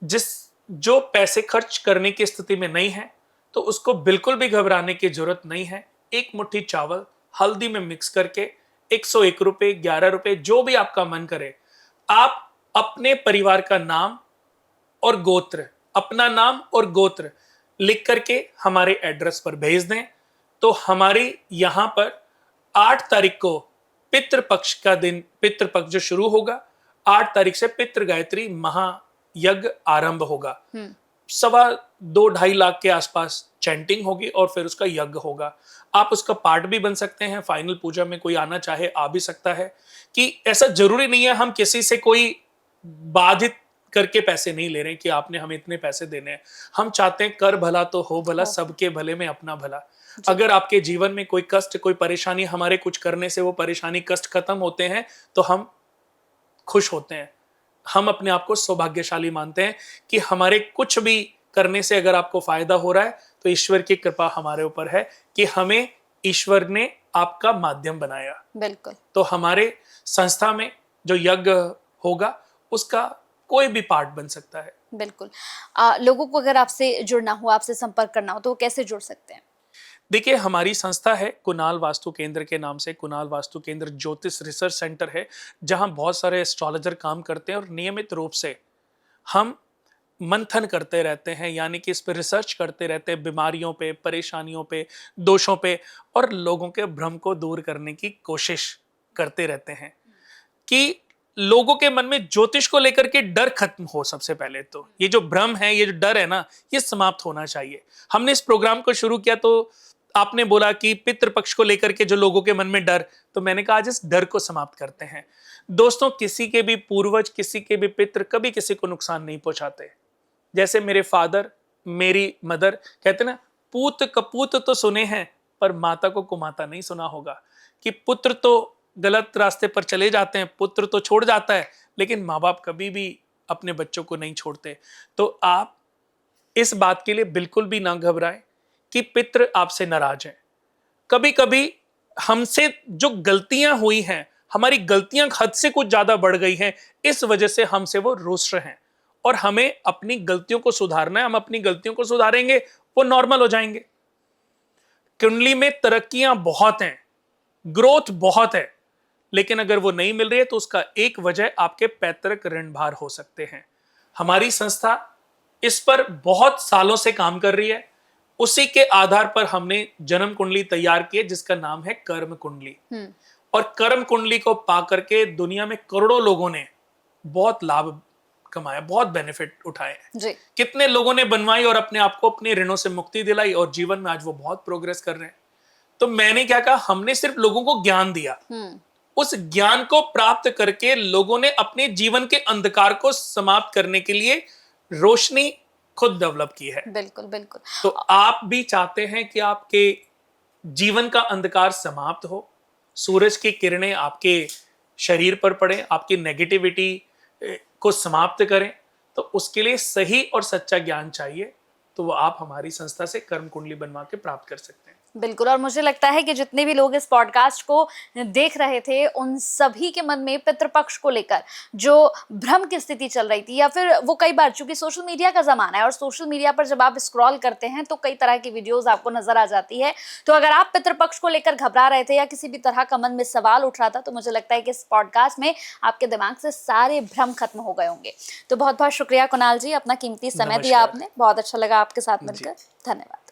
जो पैसे खर्च करने की स्थिति में नहीं है, तो उसको बिल्कुल भी घबराने की जरूरत नहीं है। एक मुट्ठी चावल हल्दी में मिक्स करके 101 रुपए, 11 रुपए, जो भी आपका मन करे, आप अपने परिवार का नाम और गोत्र, अपना नाम और गोत्र लिख करके हमारे एड्रेस पर भेज दें, तो हमारे यहां पर 8 तारीख को पितृपक्ष का दिन, पितृपक्ष जो शुरू होगा, 8 तारीख से पितृ गायत्री महायज्ञ आरंभ होगा। 2.25 लाख के आसपास चैंटिंग होगी और फिर उसका यज्ञ होगा। आप उसका पार्ट भी बन सकते हैं। फाइनल पूजा में कोई आना चाहे आ भी सकता है। कि ऐसा जरूरी नहीं है, हम किसी से कोई बाधित करके पैसे नहीं ले रहे हैं कि आपने हमें इतने पैसे देने हैं। हम चाहते हैं कर भला तो हो भला, सबके भले में अपना भला। अगर आपके जीवन में कोई कष्ट, कोई परेशानी, हमारे कुछ करने से वो परेशानी, कष्ट खत्म होते हैं तो हम खुश होते हैं। हम अपने आप को सौभाग्यशाली मानते हैं कि हमारे कुछ भी करने से अगर आपको फायदा हो रहा है तो ईश्वर की कृपा हमारे ऊपर है कि हमें ईश्वर ने आपका माध्यम बनाया। बिल्कुल। तो हमारे संस्था में जो यज्ञ होगा उसका कोई भी पार्ट बन सकता है। बिल्कुल। लोगों को अगर आपसे जुड़ना हो, आपसे संपर्क करना हो, तो वो कैसे जुड़ सकते हैं? देखिए हमारी संस्था है कुणाल वास्तु केंद्र के नाम से। कुणाल वास्तु केंद्र ज्योतिष रिसर्च सेंटर है, जहां बहुत सारे एस्ट्रोलॉजर काम करते हैं और नियमित रूप से हम मंथन करते रहते हैं, यानी कि इस पे रिसर्च करते रहते हैं, बीमारियों पे, परेशानियों पे, दोषों पे, और लोगों के भ्रम को दूर करने की कोशिश करते रहते हैं कि लोगों के मन में ज्योतिष को लेकर के डर खत्म हो। सबसे पहले तो ये जो भ्रम है, ये जो डर है ना, ये समाप्त होना चाहिए। हमने इस प्रोग्राम को शुरू किया तो आपने बोला कि पितृपक्ष को लेकर के जो लोगों के मन में डर, तो मैंने कहा आज इस डर को समाप्त करते हैं। दोस्तों, किसी के भी पूर्वज, किसी के भी पितृ कभी किसी को नुकसान नहीं पहुंचाते। जैसे मेरे फादर, मेरी मदर कहते ना, पूत कपूत तो सुने हैं पर माता को कुमाता नहीं सुना होगा, कि पुत्र तो गलत रास्ते पर चले जाते हैं, पुत्र तो छोड़ जाता है, लेकिन माँ बाप कभी भी अपने बच्चों को नहीं छोड़ते। तो आप इस बात के लिए बिल्कुल भी ना घबराएं कि पितृ आपसे नाराज हैं। कभी कभी हमसे जो गलतियां हुई हैं, हमारी गलतियां हद से कुछ ज्यादा बढ़ गई हैं, इस वजह से हमसे वो रुष्ट हैं, और हमें अपनी गलतियों को सुधारना है। हम अपनी गलतियों को सुधारेंगे, वो नॉर्मल हो जाएंगे। कुंडली में तरक्कियां बहुत हैं, ग्रोथ बहुत है, लेकिन अगर वो नहीं मिल रही है तो उसका एक वजह आपके पैतृक ऋण भार हो सकते हैं। हमारी संस्था इस पर बहुत सालों से काम कर रही है। उसी के आधार पर हमने जन्म कुंडली तैयार की है, जिसका नाम है कर्म कुंडली। और कर्म कुंडली को पा करके दुनिया में करोड़ों लोगों ने बहुत लाभ कमाया, बहुत बेनिफिट उठाए हैं। कितने लोगों ने बनवाई और अपने आप को अपने ऋणों से मुक्ति दिलाई, और जीवन में आज वो बहुत प्रोग्रेस कर रहे हैं। तो मैंने क्या कहा, हमने सिर्फ लोगों को ज्ञान दिया, उस ज्ञान को प्राप्त करके लोगों ने अपने जीवन के अंधकार को समाप्त करने के लिए रोशनी खुद डेवलप की है। बिल्कुल बिल्कुल। तो आप भी चाहते हैं कि आपके जीवन का अंधकार समाप्त हो, सूरज की किरणें आपके शरीर पर पड़े, आपकी नेगेटिविटी को समाप्त करें, तो उसके लिए सही और सच्चा ज्ञान चाहिए। तो वो आप हमारी संस्था से कर्म कुंडली बनवा के प्राप्त कर सकते हैं। बिल्कुल। और मुझे लगता है कि जितने भी लोग इस पॉडकास्ट को देख रहे थे, उन सभी के मन में पितृपक्ष को लेकर जो भ्रम की स्थिति चल रही थी, या फिर वो कई बार, चूंकि सोशल मीडिया का जमाना है और सोशल मीडिया पर जब आप स्क्रॉल करते हैं तो कई तरह की वीडियोस आपको नजर आ जाती है। तो अगर आप पितृपक्ष को लेकर घबरा रहे थे या किसी भी तरह का मन में सवाल उठ रहा था, तो मुझे लगता है कि इस पॉडकास्ट में आपके दिमाग से सारे भ्रम खत्म हो गए होंगे। तो बहुत बहुत शुक्रिया कुणाल जी, अपना कीमती समय दिया आपने। बहुत अच्छा लगा आपके साथ मिलकर। धन्यवाद।